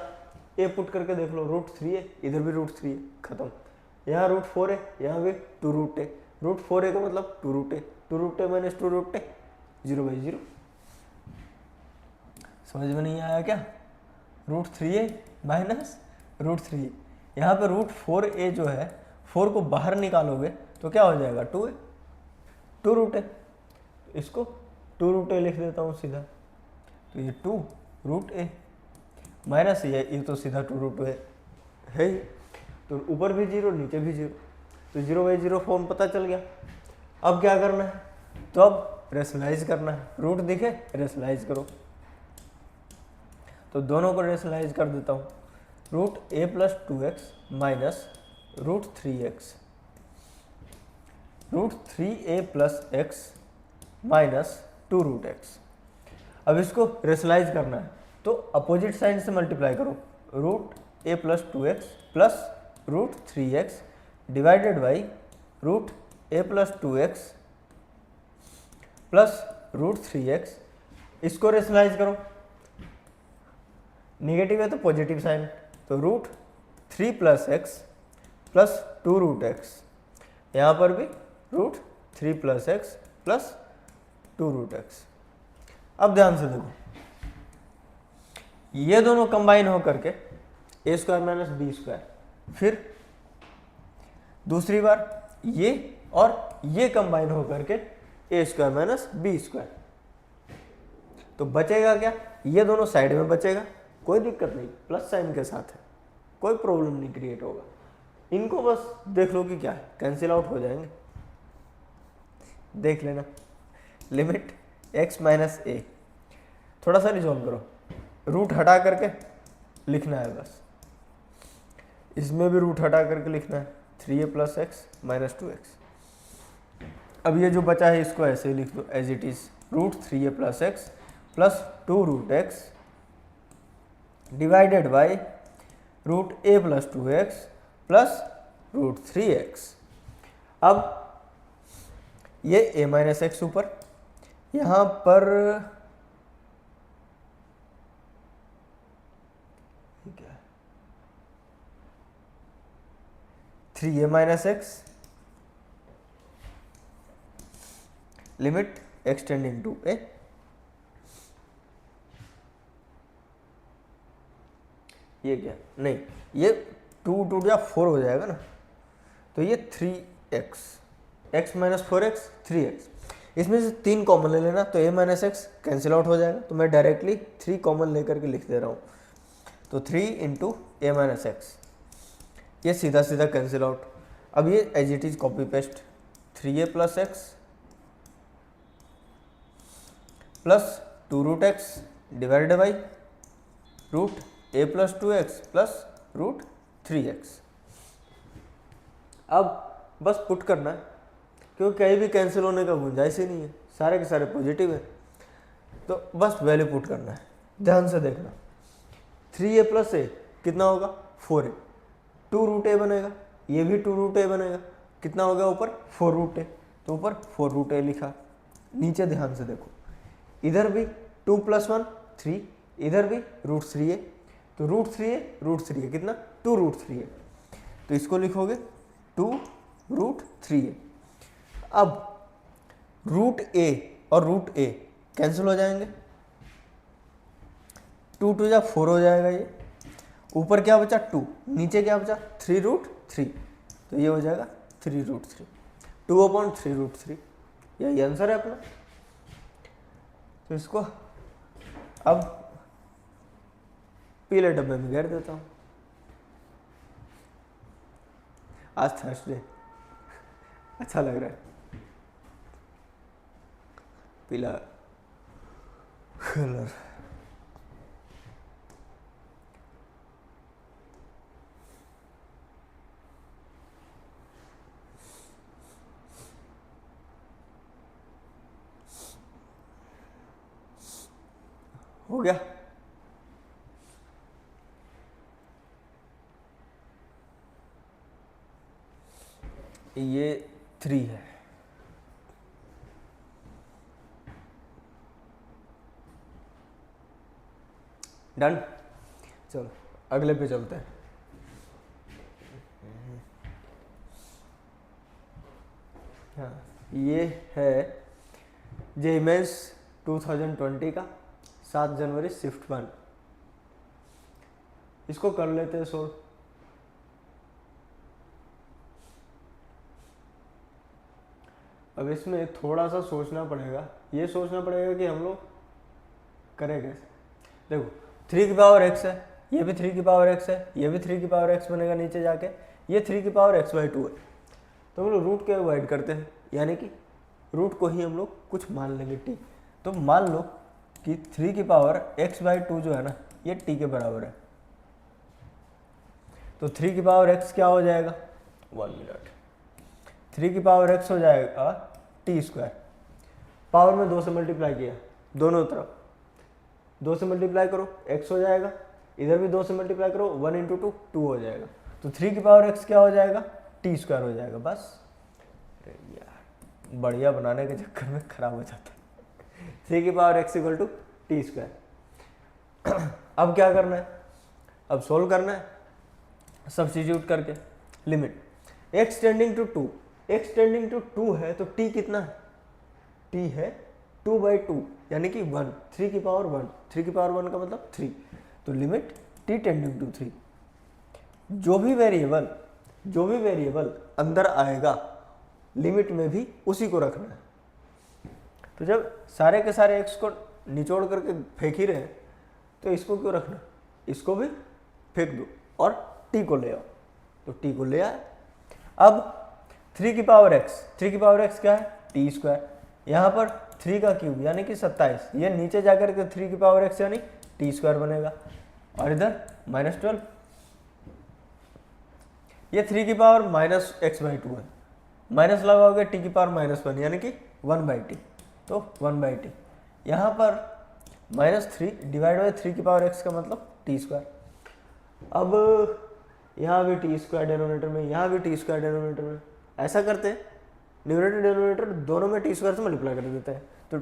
ए पुट करके देख लो, √3 है, इधर भी √3 है, खत्म। यहाँ √4 है, यहाँ भी 2 रूट है, √4 का मतलब 2 रूट है, 2 रूट है माइनस 2 रूट है, 0/0। समझ में नहीं आया क्या? √3a माइनस √3, यहाँ पे √4a जो है, 4 को बाहर निकालोगे तो क्या हो जाएगा? 2a, 2 रूट है, इसको 2 रूट ए लिख देता हूँ सीधा। तो ये 2 रूट ए माइनस ये तो सीधा 2 रूट ए है ही। तो ऊपर भी 0, नीचे भी 0, तो 0/0 फॉर्म पता चल गया। अब क्या करना है? तो अब रेशनलाइज करना है, रूट दिखे रेशनलाइज करो। तो दोनों को रेशनलाइज कर देता हूँ, √a+2x minus √3x, √3a+x minus 2 root x. अब इसको रेशनलाइज करना है तो अपोजिट साइन से मल्टीप्लाई करो, √a+2x plus √3x divided by √a+2x plus √3x। इसको रेशनलाइज करो, निगेटिव है तो पॉजिटिव साइन, तो √3+x प्लस 2 रूट एक्स, यहाँ पर भी √3+x प्लस 2 रूट एक्स। अब ध्यान से देखो, ये दोनों कंबाइन हो करके a² माइनस b², फिर दूसरी बार ये और ये कंबाइन हो करके a² माइनस b²। तो बचेगा क्या? ये दोनों साइड में बचेगा, कोई दिक्कत नहीं, प्लस साइन के साथ है, कोई प्रॉब्लम नहीं क्रिएट होगा। इनको बस देख लो कि क्या है, कैंसिल आउट हो जाएंगे, देख लेना। लिमिट x माइनस a, थोड़ा सा रिजॉल्व करो, रूट हटा करके लिखना है बस, इसमें भी रूट हटा करके लिखना है, 3a plus x minus 2x। अब ये जो बचा है इसको ऐसे ही लिख दो as it is, root 3a plus x plus 2 root x divided by root a plus 2x plus root 3x। अब ये a माइनस एक्स ऊपर, यहाँ पर क्या है 3a minus x limit extending to a, ये क्या नहीं, ये 2 टू या 4 हो जाएगा ना, तो ये 3x, x minus 4x 3x, इसमें से 3 कॉमन ले लेना, तो a minus x cancel out हो जाएगा, तो मैं डायरेक्टली 3 कॉमन लेकर के लिख दे रहा हूँ, तो 3 इंटू ए माइनस एक्स, ये सीधा सीधा कैंसिल आउट। अब ये as it is copy paste, 3a plus x plus 2 root x divided by root a plus 2x plus root 3x। अब बस पुट करना है, क्योंकि कहीं भी कैंसिल होने का गुंजाइश ही नहीं है, सारे के सारे पॉजिटिव है, तो बस वैल्यू पुट करना है। ध्यान से देखना, 3a प्लस ए कितना होगा 4a, 2 रूट ए बनेगा, ये भी 2 रूट ए बनेगा, कितना हो गया ऊपर 4 रूट ए, तो ऊपर 4 रूट ए लिखा। नीचे ध्यान से देखो, इधर भी 2 प्लस 1 3, इधर भी रूट 3a, तो रूट 3a कितना 2 रूट 3a, तो इसको लिखोगे 2 रूट 3a। अब रूट a और रूट a कैंसिल हो जाएंगे, 2 टू या 4 हो जाएगा, ये ऊपर क्या बचा 2, नीचे क्या बचा 3 रूट 3, तो ये हो जाएगा 3 रूट 3, 2/3 रूट 3, यही आंसर है अपना। तो इसको अब पीले डब्बे में घेर देता हूँ। आज थर्सडे अच्छा लग रहा है, पीला कलर। हो गया, ये 3 है। डन, चलो अगले पे चलते हैं। हाँ, ये है जे मेंस 2020 का 7 जनवरी शिफ्ट 1, इसको कर लेते हैं सोल्व। अब इसमें थोड़ा सा सोचना पड़ेगा, ये सोचना पड़ेगा कि हम लोग करें कैसे। देखो 3 की पावर x है, ये भी 3 की पावर x है, ये भी 3 की पावर x बनेगा नीचे जाके, ये 3 की पावर x/2 है, तो हम लोग रूट के अवॉइड करते हैं, यानी कि रूट को ही हम लोग कुछ मान लेंगे t। तो मान लो कि 3 की पावर x/2 जो है ना, ये t के बराबर है, तो 3 की पावर x क्या हो जाएगा 1 मिनट, 3 की पावर x हो जाएगा t², पावर में 2 से मल्टीप्लाई किया, दोनों तरफ 2 से मल्टीप्लाई करो x हो जाएगा, इधर भी 2 से मल्टीप्लाई करो 1 इंटू 2 2 हो जाएगा, तो 3 की पावर x क्या हो जाएगा t² हो जाएगा। बस यार बढ़िया बनाने के चक्कर में खराब हो जाता है। 3 की power x equal to t²। अब क्या करना है, अब सोल्व करना है सब्स्टिट्यूट करके, limit x tending to 2, x tending to 2 है तो t कितना है, t है 2/2 यानी कि 1, 3 की पावर 1, 3 की पावर 1 का मतलब 3, तो लिमिट t टेंडिंग टू 3। जो भी वेरिएबल अंदर आएगा लिमिट में भी उसी को रखना है। तो जब सारे के सारे x को निचोड़ करके फेंक ही रहे हैं तो इसको क्यों रखना, इसको भी फेंक दो और t को ले आओ, तो t को ले आए। अब 3 की पावर x क्या है t², यहाँ पर 3 का क्यूब यानी कि 27, ये नीचे जाकर के 3 की पावर x यानी t² बनेगा, और इधर -12, ये 3 की पावर माइनस x/2 है, माइनस लगाओगे t की पावर -1 यानी कि 1/t, तो 1/t। यहाँ पर -3 डिवाइड बाई 3 की पावर x का मतलब t²। अब यहाँ भी t² डेनोमिनेटर में, यहाँ भी t² डेनोमिनेटर में, ऐसा करते हैं न्यूमरेटर डेनोमिनेटर दोनों में t² से मल्टीप्लाई कर देते हैं, तो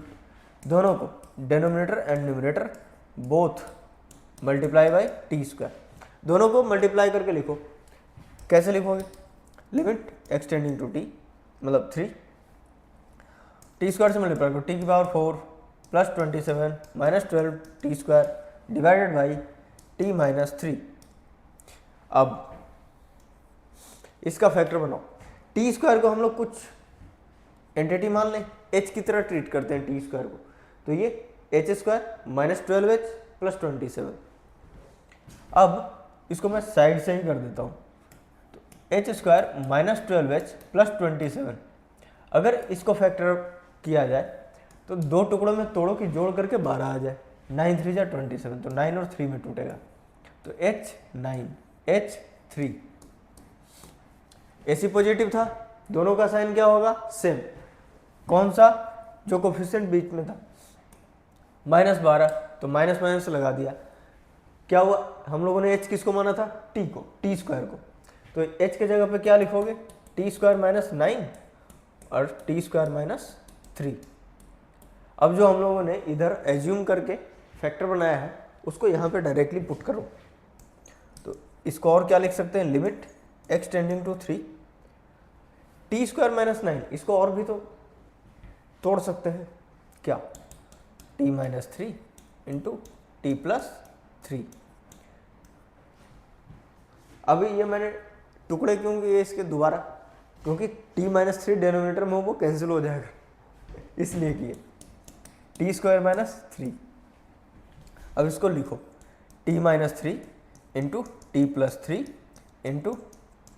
दोनों को denominator and numerator both multiply by t², दोनों को मल्टीप्लाई करके लिखो। कैसे लिखोगे? लिमिट एक्सटेंडिंग टू t मतलब 3, t² से मल्टीप्लाई करो, t की power 4 plus 27 minus 12 t² divided by t minus 3। अब इसका फैक्टर बनाओ। t² को हम लोग कुछ एंटिटी मान लें, h की तरह ट्रीट करते हैं t² को, तो ये h² माइनस 12h प्लस 27। अब इसको मैं साइड से ही कर देता हूँ, तो h² माइनस 12h प्लस 27। अगर इसको फैक्टर किया जाए तो दो टुकड़ों में तोड़ो कि जोड़ करके 12 आ जाए, 9 3 जा 27, तो 9 और 3 में टूटेगा, तो h9 h3। AC पॉजिटिव था, दोनों का साइन क्या होगा? सेम। कौन सा? जो कोफिशिएंट बीच में था, -12, तो माइनस माइनस लगा दिया। क्या हुआ? हम लोगों ने h किसको माना था? t को, t² को, तो h के जगह पे क्या लिखोगे? t² माइनस 9 और t² माइनस 3। अब जो हम लोगों ने इधर एज्यूम करके फैक्टर बनाया है उसको यहाँ पे डायरेक्टली पुट करो, तो इसको और क्या लिख सकते हैं? Limit x tending to 3 t² minus 9, इसको और भी तो तोड़ सकते हैं, क्या? t minus 3 into t plus 3। अभी ये मैंने टुकड़े क्यों किए इसके दोबारा? क्योंकि t माइनस 3 डेनोमिनेटर में वो कैंसिल हो जाएगा, इसलिए किए t² माइनस 3। अब इसको लिखो t minus 3 into T plus 3 into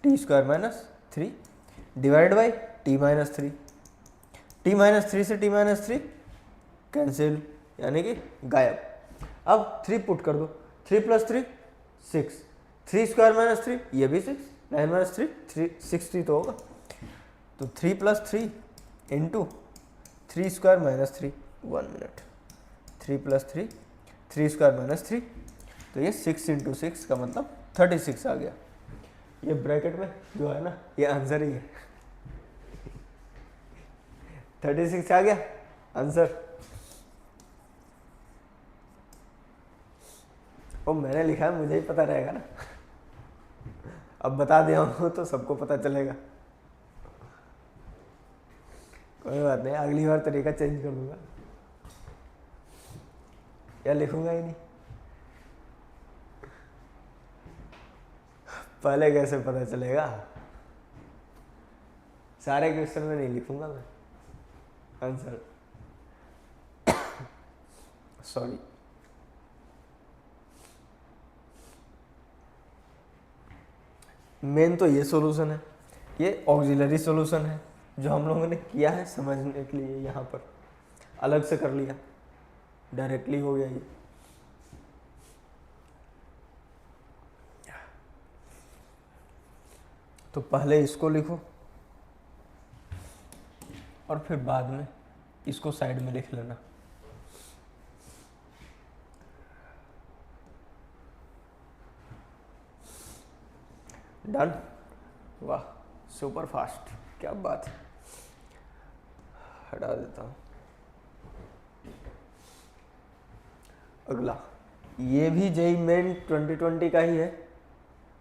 t² minus 3 divide by t minus 3। t minus 3 से t माइनस 3 कैंसिल यानी कि गायब। अब 3 पुट कर दो, 3 प्लस 3 6, 3² माइनस 3 ये भी 6, 9 माइनस 3 60 तो होगा, तो 3 plus 3 into 3² minus 3, 1 minute, 3 plus 3 3² minus 3, तो ये 6 इंटू 6 का मतलब 36 आ गया। ये ब्रैकेट में जो है ना ये आंसर ही है, 36 आ गया आंसर। ओ मैंने लिखा है, मुझे ही पता रहेगा ना, अब बता दिया हूँ तो सबको पता चलेगा। कोई बात नहीं, अगली बार तरीका चेंज कर दूंगा या लिखूंगा ही नहीं। पहले कैसे पता चलेगा? सारे क्वेश्चन में नहीं लिखूंगा मैं आंसर, सॉरी। मेन तो ये सॉल्यूशन है, ये ऑक्सिलरी सॉल्यूशन है जो हम लोगों ने किया है समझने के लिए, यहाँ पर अलग से कर लिया, डायरेक्टली हो गया ये। तो पहले इसको लिखो और फिर बाद में इसको साइड में लिख लेना। डन? वाह, सुपर फास्ट, क्या बात है। हटा देता हूँ। अगला, ये भी जेईई मेन 2020 का ही है,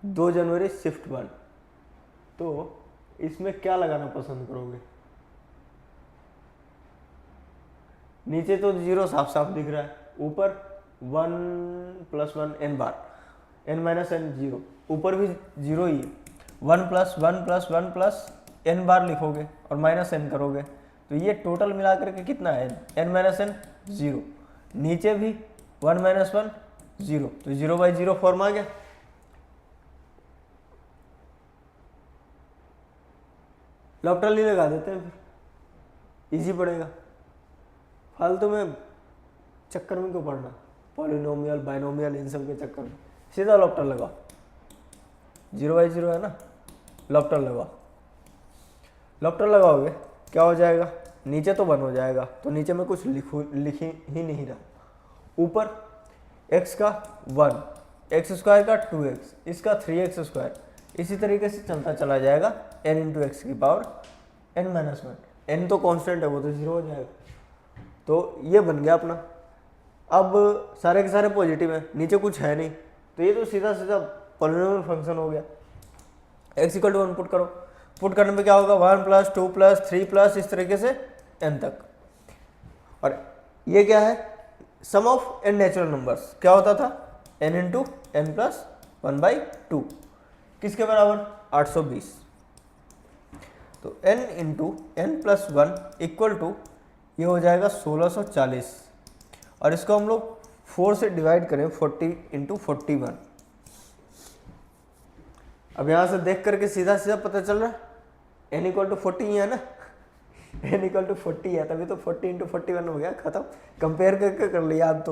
2 जनवरी शिफ्ट 1। तो इसमें क्या लगाना पसंद करोगे? नीचे तो 0 साफ साफ दिख रहा है, ऊपर 1 + 1 n बार, n माइनस n 0, ऊपर भी 0 ही है, 1 + 1 + 1 + n बार लिखोगे और माइनस n करोगे, तो ये टोटल मिला करके कितना है? n माइनस n 0, नीचे भी 1 - 1 0, तो 0/0 फॉर्म आ गया। लॉपटल नहीं लगा देते हैं, फिर इजी पड़ेगा। फालतू में चक्कर में क्यों पड़ना, पॉलिनोमियल बाइनोमियल इन सब के चक्कर में, सीधा लॉपटल लगाओ, 0/0 है ना, लॉफ्टर लगाओ, लॉफ्टर लगाओगे क्या हो जाएगा, नीचे तो 1 हो जाएगा, तो नीचे में कुछ लिख ही नहीं रहा। ऊपर x का 1, एक्स स्क्वायर का 2x, इसका 3x स्क्वायर, इसी तरीके से चलता चला जाएगा n इंटू एक्स की पावर n-1। n तो कांस्टेंट है, वो तो 0 हो जाएगा। तो ये बन गया अपना। अब सारे के सारे पॉजिटिव है, नीचे कुछ है नहीं, तो ये तो सीधा सीधा पॉलिनोमियल फंक्शन हो गया। x इक्वल टू 1 पुट करो, पुट करने में क्या होगा, 1 प्लस 2 प्लस 3 प्लस इस तरीके से n तक। और ये क्या है, सम ऑफ n नेचुरल नंबर्स, क्या होता था n इंटू एन प्लस 1/2, किसके बराबर 820। तो n into n plus 1 equal to ये हो जाएगा 1640, और इसको हम लोग 4 से डिवाइड करें 40 इंटू 41। अब यहाँ से देख करके सीधा सीधा पता चल रहा है n इक्वल टू 40 ही है ना, n इक्वल टू 40 है, तभी तो 40 इंटू 41 हो गया, खत्म। कंपेयर करके कर लिया आप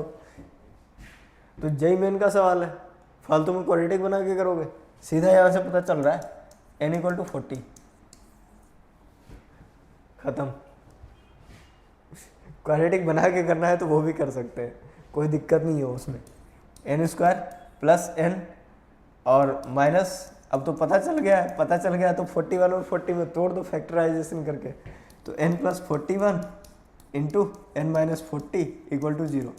तो जेई मेन का सवाल है, फालतू में क्वाड्रेटिक बना के करोगे, सीधा यहाँ से पता चल रहा है n इक्वल टू 40, खत्म। क्वाड्रेटिक बना के करना है तो वो भी कर सकते हैं, कोई दिक्कत नहीं है उसमें। n स्क्वायर प्लस n और माइनस, अब तो पता चल गया है, पता चल गया तो 41 और 40 में तोड़ दो फैक्टराइजेशन करके, तो n plus 41 into n minus 40 equal to 0।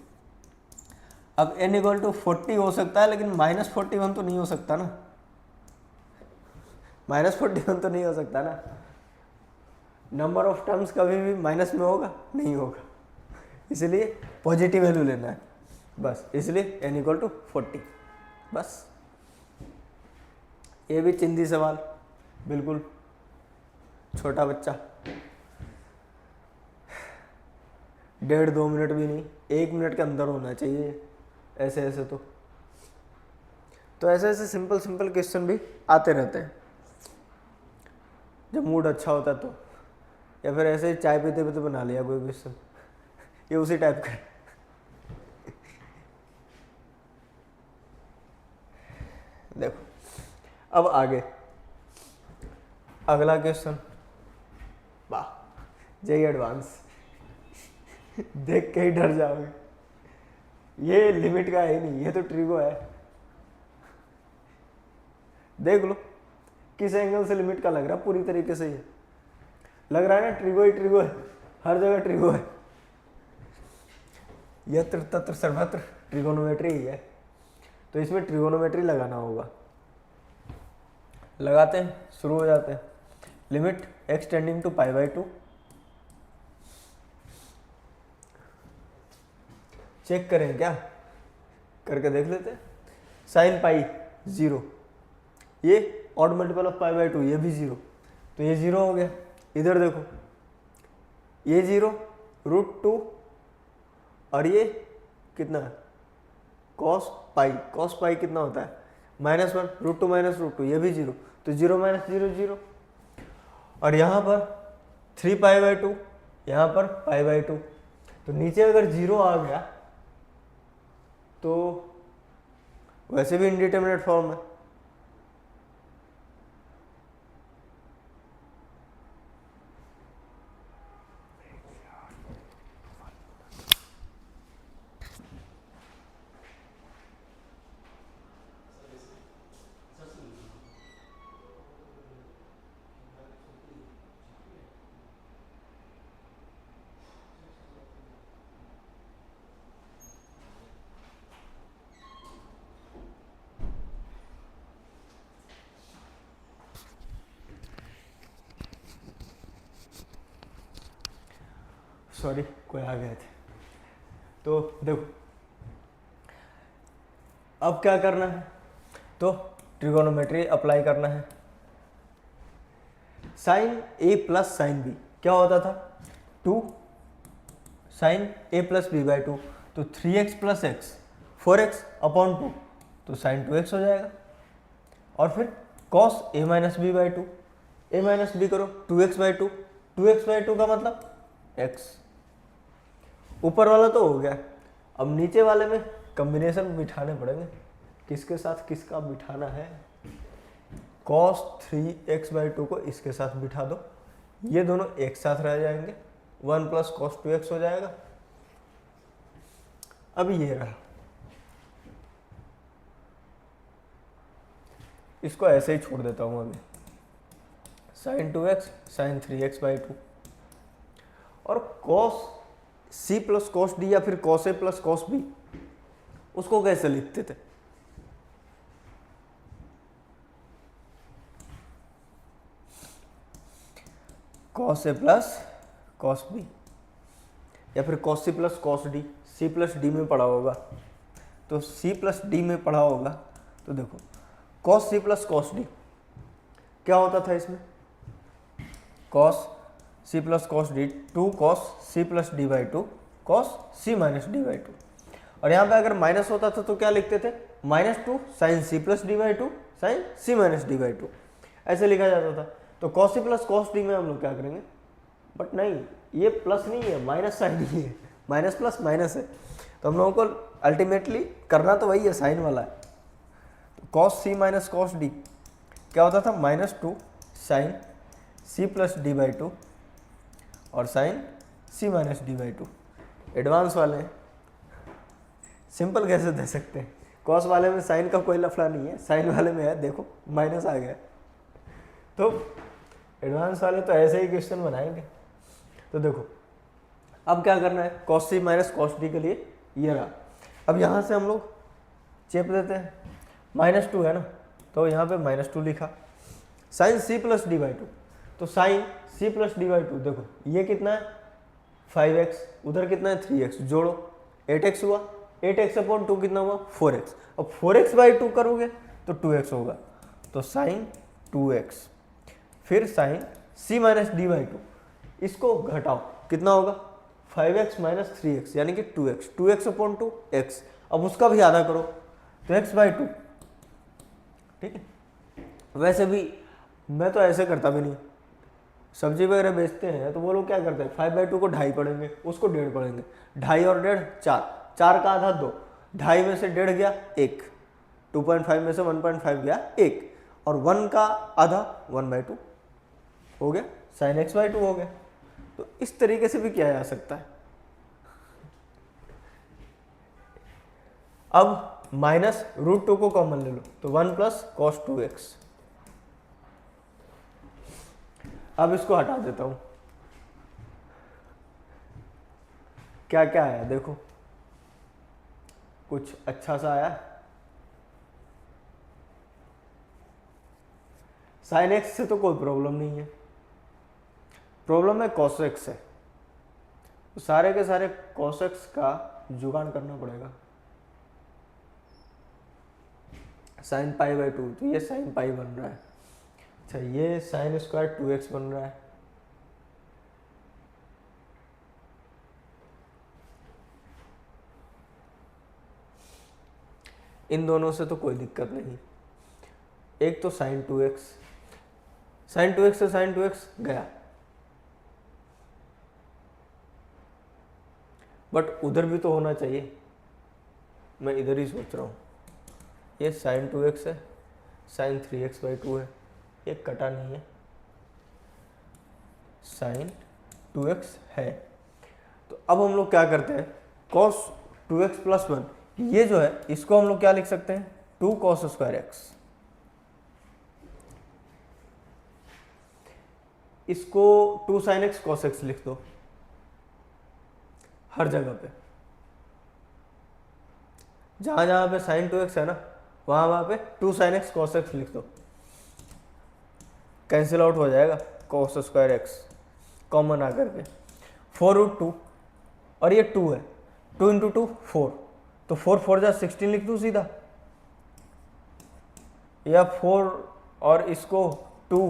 अब n इक्वल टू 40 हो सकता है, लेकिन माइनस 41 तो नहीं हो सकता ना, माइनस 41 तो नहीं हो सकता ना। नंबर ऑफ टर्म्स कभी भी माइनस में होगा नहीं होगा, इसलिए पॉजिटिव वैल्यू लेना है बस, इसलिए n इक्वल टू 40 बस। ये भी चिंदी सवाल, बिल्कुल छोटा बच्चा, 1.5-2 मिनट भी नहीं, 1 मिनट के अंदर होना चाहिए ऐसे ऐसे। तो ऐसे ऐसे सिंपल सिंपल क्वेश्चन भी आते रहते हैं जब मूड अच्छा होता है तो, या फिर ऐसे ही चाय पीते पीते बना लिया कोई क्वेश्चन, ये उसी टाइप का। देखो अब आगे अगला क्वेश्चन, वाह जेई एडवांस, देख के ही डर जाओगे, ये लिमिट का है ही नहीं, ये तो ट्रिगो है। देख लो किस एंगल से लिमिट का लग रहा है, पूरी तरीके से ये लग रहा है ना ट्रिगो ही ट्रिगो है, हर जगह ट्रिगो है, यत्र तत्र सर्वत्र ट्रिगोनोमेट्री ही है। तो इसमें ट्रिगोनोमेट्री लगाना होगा, लगाते हैं, शुरू हो जाते हैं। Limit x tending to π/2, check करें क्या, करके देख लेते हैं। साइन पाई 0, ये ऑड मल्टीपल ऑफ π/2, ये भी 0, तो ये 0 हो गया। इधर देखो ये 0, √2, और ये कितना है cos पाई कितना होता है -1, √2 माइनस √2, ये भी 0, तो 0 माइनस 0 0। और यहाँ पर 3π/2, यहाँ पर π/2, तो नीचे अगर 0 आ गया तो वैसे भी इनडिटरमिनेट फॉर्म है। सॉरी कोई आ गए थे। तो देखो अब क्या करना है, तो ट्रिगोनोमेट्री अप्लाई करना है। Sine a plus sine b क्या होता था, 2 साइन a प्लस b/2, तो 3x plus x 4x upon 2, तो साइन 2x हो जाएगा। और फिर cos a minus b/2, a minus b करो 2x/2, 2x/2 का मतलब x। ऊपर वाला तो हो गया, अब नीचे वाले में कॉम्बिनेशन बिठाने पड़ेंगे, किसके साथ किसका बिठाना है। cos 3x/2 को इसके साथ बिठा दो, ये दोनों एक साथ रह जाएंगे, 1 + cos 2x हो जाएगा। अब ये रहा, इसको ऐसे ही छोड़ देता हूँ अभी, sin 2x sin 3x/2 और cos c + cos d या फिर cos a + cos b, उसको कैसे लिखते थे? cos a + cos b या फिर cos c + cos d, c + d में पढ़ा होगा, तो c + d में पढ़ा होगा, तो देखो cos c + cos d क्या होता था इसमें, cos c + cos d 2 cos c + d/2 cos c - d/2, और यहाँ पे अगर माइनस होता था तो क्या लिखते थे, -2 sin c + d/2 sin c - d/2, ऐसे लिखा जाता था। तो cos c + cos d में हम लोग क्या करेंगे, बट नहीं, ये प्लस नहीं है, माइनस साइन ही है, माइनस प्लस माइनस है, तो हम लोगों को अल्टीमेटली करना तो वही है, साइन वाला है। तो cos c - cos d क्या होता था, -2 sin c + d/2 और sin c - d/2। एडवांस वाले हैं, सिंपल कैसे दे सकते हैं, कॉस वाले में साइन का कोई लफड़ा नहीं है, साइन वाले में है, देखो माइनस आ गया। तो एडवांस वाले तो ऐसे ही क्वेश्चन बनाएंगे। तो देखो अब क्या करना है, cos c - cos d के लिए ये रहा। अब यहाँ से हम लोग चेप देते हैं, -2 है ना, तो यहाँ पे -2 लिखा, sin c + d/2, तो sin c + d/2 देखो ये कितना है 5x, उधर कितना है 3x, जोड़ो 8x हुआ, 8x/2 कितना हुआ 4x, अब 4x/2 करोगे तो 2x होगा, तो sin 2x, फिर sin c - d/2, इसको घटाओ कितना होगा 5x - 3x यानी कि 2x, 2x/2 x, अब उसका भी आधा करो तो x/2, ठीक है। वैसे भी मैं तो ऐसे करता भी नहीं, सब्जी वगैरह बेचते हैं तो वो लोग क्या करते हैं 5/2 को 2.5 पढ़ेंगे, उसको 1.5 पढ़ेंगे, 2.5 और 1.5 4, 4 का आधा 2, 2.5 में से 1.5 गया 1, 2.5 में से 1.5 गया 1, और 1 का आधा 1/2 हो गया, sin x/2 हो गया। तो इस तरीके से भी किया जा सकता है। अब -√2 को कॉमन ले लो, तो 1 + cos 2x, अब इसको हटा देता हूं, क्या क्या आया देखो, कुछ अच्छा सा आया, sin x से तो कोई प्रॉब्लम नहीं है, प्रॉब्लम है cos x है, तो सारे के सारे cos x का जुगाड़ करना पड़ेगा। sin π/2, तो ये sin π बन रहा है, अच्छा ये sin² 2x बन रहा है, इन दोनों से तो कोई दिक्कत नहीं, एक तो sin 2x, sin 2x से sin 2x गया, बट उधर भी तो होना चाहिए, मैं इधर ही सोच रहा हूँ, ये sin 2x है, sin 3x/2 है, ये कटा नहीं है, sin 2x है, तो अब हम लोग क्या करते हैं, cos 2x + 1, ये जो है इसको हम लोग क्या लिख सकते हैं 2 cos² x, इसको 2 sin x cos x लिख दो हर जगह पे, जहां जहां पे sin 2x है ना वहां पे 2 sin x cos x लिख दो, कैंसिल आउट हो जाएगा, cos² x कॉमन आकर के 4√2, और ये 2 है, 2 × 2 4, तो 4 4 जा 16 लिख दूँ सीधा, या 4 और इसको 2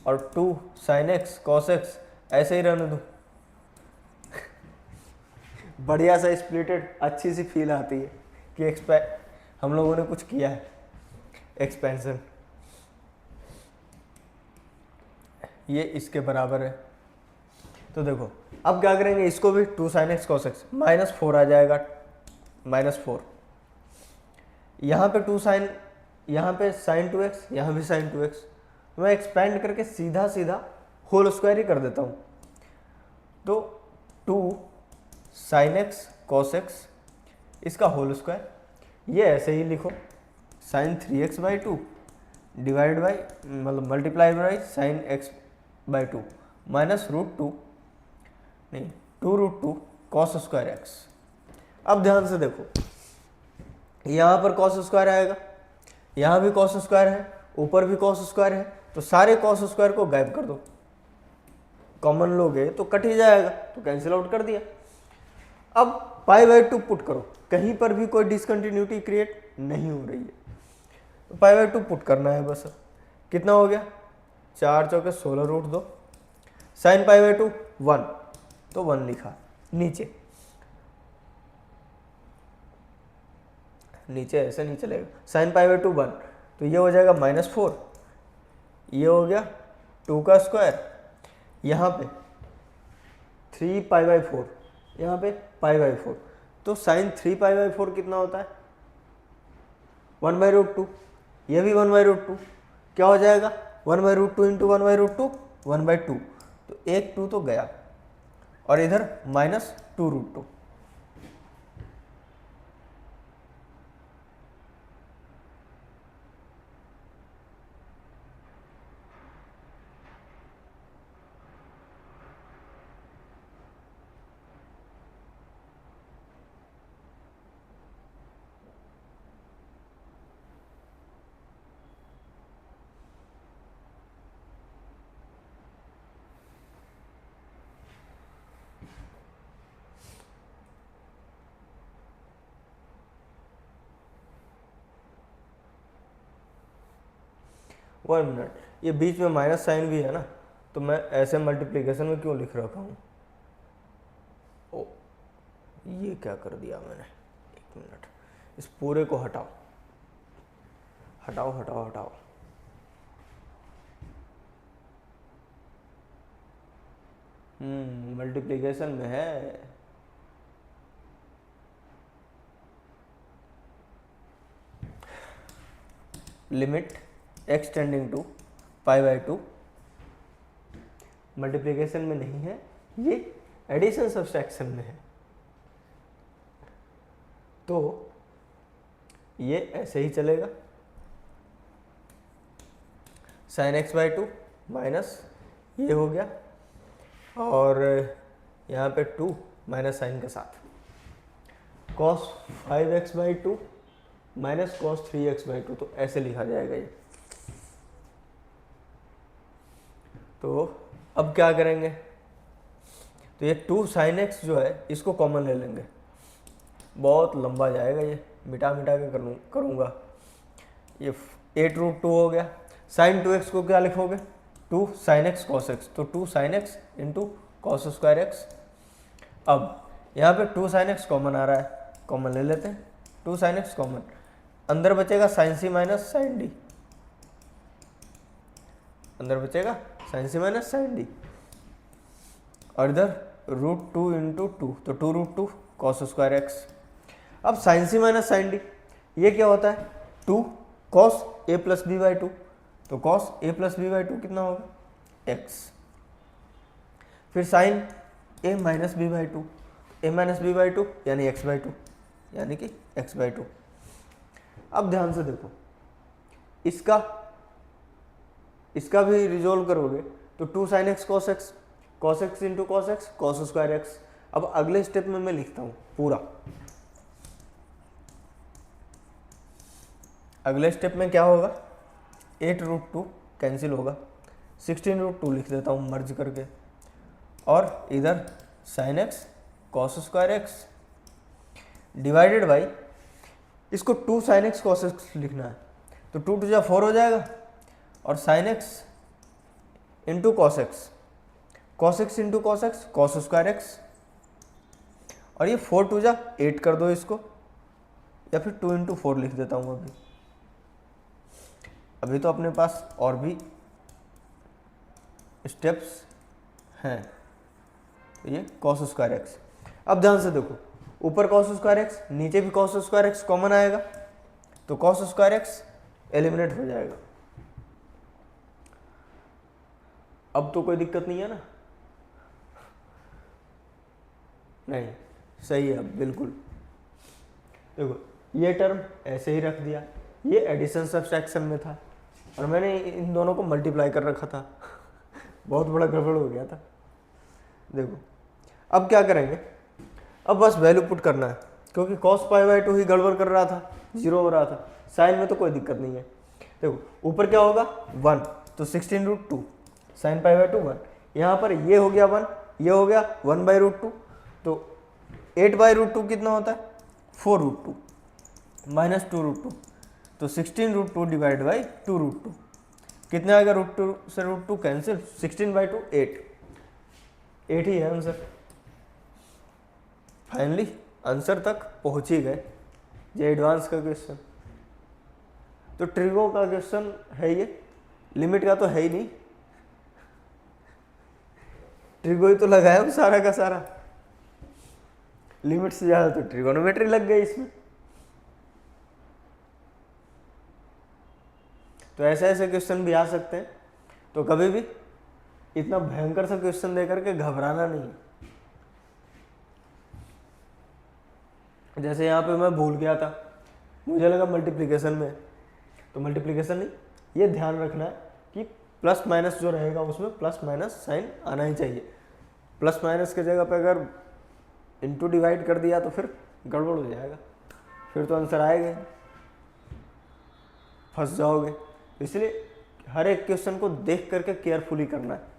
और 2 sin x cos x ऐसे ही रहने दूँ, बढ़िया सा स्प्लिटेड, अच्छी सी फील आती है कि हम लोगों ने कुछ किया है, एक्सपेंशन, ये इसके बराबर है। तो देखो अब क्या करेंगे, इसको भी 2 sin x cos x, -4 आ जाएगा, -4, यहाँ पे 2 sin, यहाँ पे साइन 2x, यहाँ भी साइन 2x, मैं एक्सपेंड करके सीधा सीधा होल स्क्वायर ही कर देता हूँ। तो 2 साइन एक्स कॉस एक्स इसका होल स्क्वायर, ये ऐसे ही लिखो साइन 3x/2 डिवाइड बाई मतलब multiply by sine x/2 minus √2 नहीं 2√2 कॉस स्क्वायर एक्स। अब ध्यान से देखो, यहाँ पर कॉस स्क्वायर आएगा, यहाँ भी कॉस स्क्वायर है, ऊपर भी कॉस स्क्वायर है, तो सारे कॉस स्क्वायर को गायब कर दो। कॉमन लोगे तो कट ही जाएगा, तो कैंसिल आउट कर दिया। अब π/2 पुट करो, कहीं पर भी कोई डिसकंटिन्यूटी क्रिएट नहीं हो रही है, तो π/2 पुट करना है बस। कितना हो गया, 4 चौके 16 √2, साइन π/2 1, तो 1 लिखा। नीचे नीचे ऐसे नहीं चलेगा, साइन π/2 1, तो ये हो जाएगा -4, ये हो गया 2 का स्क्वायर, यहाँ पे 3π/4, यहाँ पे π/4, तो साइन 3π/4 कितना होता है 1/√2, ये भी 1/√2, क्या हो जाएगा 1/√2 इंटू 1/√2 1/2, तो एक 2 तो गया, और इधर -2√2। वन मिनट, ये बीच में माइनस साइन भी है ना, तो मैं ऐसे मल्टीप्लिकेशन में क्यों लिख रखा हूँ? ओ ये क्या कर दिया मैंने, एक मिनट, इस पूरे को हटाओ हटाओ हटाओ हटाओ। मल्टीप्लिकेशन में है, limit x tending to π/2, multiplication में नहीं है, ये एडिशन सब्सट्रैक्शन में है। तो ये ऐसे ही चलेगा, साइन x/2 माइनस ये हो गया, और यहाँ पे 2 माइनस साइन के साथ cos 5x/2 minus cos 3x/2, तो ऐसे लिखा जाएगा ये। तो अब क्या करेंगे, तो ये 2 sin x जो है इसको कॉमन ले लेंगे, बहुत लंबा जाएगा ये, मिटा मिटा के करूँगा। ये 8√2 हो गया, sin 2x को क्या लिखोगे 2 sin x cos x, तो 2 sin x into cos square x। अब यहाँ पे 2 sin x कॉमन आ रहा है, कॉमन ले लेते हैं, 2 sin x कॉमन, अंदर बचेगा sin c minus sin d, अंदर बचेगा sin c minus sin d, और इधर √2 इंटू 2, तो 2√2 कॉस स्क्वायर x। अब sin c minus sin d ये क्या होता है 2 cos a प्लस b/2, तो cos a प्लस b/2 कितना होगा x, फिर sin a minus b/2, a minus b/2 यानी x/2, यानी कि x/2। अब ध्यान से देखो, इसका भी रिजोल्व करोगे तो 2 sin x cos x into cos x cos square x. अब अगले स्टेप में मैं लिखता हूँ पूरा, अगले स्टेप में क्या होगा 8√2 कैंसिल होगा, 16√2 लिख देता हूँ मर्ज करके, और इधर sin x cos square x divided by, इसको 2 sin x cos x लिखना है, तो 2 2 जा 4 हो जाएगा, और sin x into cos x into cos x cos square x, और ये 4 2 जा 8 कर दो इसको, या फिर 2 इंटू 4 लिख देता हूँ अभी तो अपने पास और भी स्टेप्स हैं। तो ये कॉस स्क्वायर एक्स। अब ध्यान से देखो, ऊपर कॉस स्क्वायर एक्स, नीचे भी कॉस स्क्वायर एक्स कॉमन आएगा, तो कॉस स्क्वायर एक्स एलिमिनेट हो जाएगा। अब तो कोई दिक्कत नहीं है ना? नहीं, सही है, बिल्कुल। देखो ये टर्म ऐसे ही रख दिया, ये एडिशन सब्सट्रैक्शन में था और मैंने इन दोनों को मल्टीप्लाई कर रखा था बहुत बड़ा गड़बड़ हो गया था। देखो अब क्या करेंगे, अब बस वैल्यू पुट करना है, क्योंकि cos π/2 ही गड़बड़ कर रहा था, 0 हो रहा था। साइन में तो कोई दिक्कत नहीं है। देखो ऊपर क्या होगा 1, तो 16√2 sin π/2 1, यहाँ पर ये हो गया 1, ये हो गया 1/√2, तो 8/√2 कितना होता है 4√2 माइनस 2√2, तो 16√2 डिवाइड बाई 2√2 कितना आएगा, √2 से √2 कैंसिल, 16/2 8 ही है आंसर। फाइनली आंसर तक पहुंच ही गए। ये एडवांस का क्वेश्चन, तो ट्रिगो का क्वेश्चन है ये, लिमिट का तो है ही नहीं, ट्रिगो ही तो लगाया सारा का सारा, लिमिट से ज्यादा तो ट्रिगोनोमेट्री लग गई इसमें। तो ऐसे ऐसे क्वेश्चन भी आ सकते हैं, तो कभी भी इतना भयंकर सा क्वेश्चन देकर के घबराना नहीं है। जैसे यहाँ पे मैं भूल गया था, मुझे लगा मल्टीप्लिकेशन में, तो मल्टीप्लिकेशन नहीं, ये ध्यान रखना है कि प्लस माइनस जो रहेगा उसमें प्लस माइनस साइन आना ही चाहिए। प्लस माइनस की जगह पे अगर इनटू डिवाइड कर दिया तो फिर गड़बड़ हो जाएगा, फिर तो आंसर आएगा, फंस जाओगे। इसलिए हर एक क्वेश्चन को देख करके केयरफुली करना है।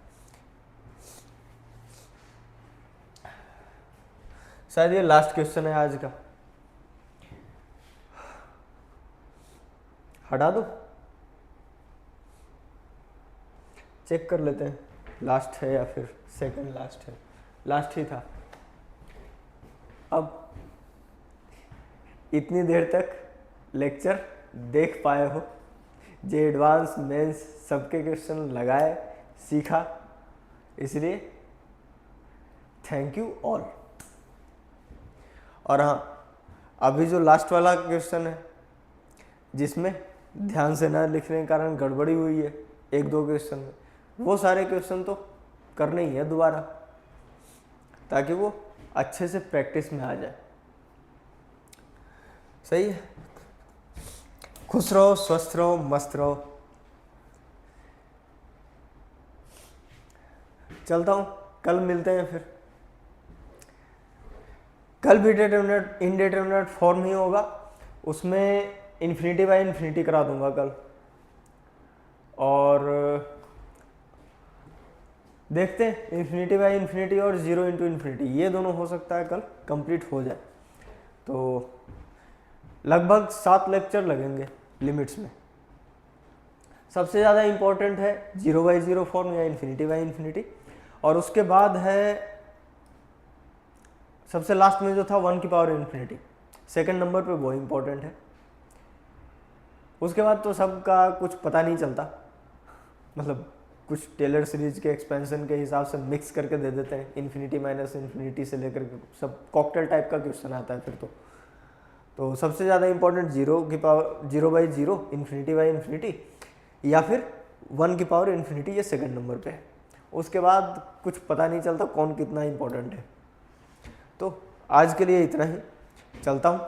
शायद ये लास्ट क्वेश्चन है आज का, हटा दो, चेक कर लेते हैं लास्ट है या फिर सेकंड लास्ट है। लास्ट ही था। अब इतनी देर तक लेक्चर देख पाए हो, जे एडवांस मेंस सबके क्वेश्चन लगाए, सीखा, इसलिए थैंक यू ऑल। और हाँ, अभी जो लास्ट वाला क्वेश्चन है जिसमें ध्यान से ना लिखने के कारण गड़बड़ी हुई है एक दो क्वेश्चन में, वो सारे क्वेश्चन तो करने ही है दोबारा, ताकि वो अच्छे से प्रैक्टिस में आ जाए। सही है, खुश रहो, स्वस्थ रहो, मस्त रहो। चलता हूँ, कल मिलते हैं फिर। कल भी डिटरमिनेंट इनडिटरमिनेट फॉर्म ही होगा, उसमें इन्फिनिटी बाई इन्फिनिटी करा दूंगा कल, और देखते हैं इन्फिनिटी बाई इन्फिनिटी और 0 इंटू इन्फिनिटी, ये दोनों हो सकता है कल कंप्लीट हो जाए। तो लगभग 7 लेक्चर लगेंगे लिमिट्स में। सबसे ज़्यादा इम्पोर्टेंट है 0/0 फॉर्म या इन्फिनिटी बाई इन्फिनिटी, और उसके बाद है सबसे लास्ट में जो था 1 की पावर इन्फिनिटी, सेकंड नंबर पे वो इम्पोर्टेंट है। उसके बाद तो सबका कुछ पता नहीं चलता, मतलब कुछ टेलर सीरीज के एक्सपेंशन के हिसाब से मिक्स करके दे देते हैं, इन्फिनिटी माइनस इन्फिनिटी से लेकर के सब कॉकटेल टाइप का क्वेश्चन आता है फिर तो सबसे ज़्यादा इंपॉर्टेंट 0 की पावर 0/0 इन्फिनिटी बाई इन्फिनिटी, या फिर 1 की पावर इन्फिनिटी, ये सेकंड नंबर पे है। उसके बाद कुछ पता नहीं चलता कौन कितना इंपॉर्टेंट है। तो आज के लिए इतना ही, चलता हूँ।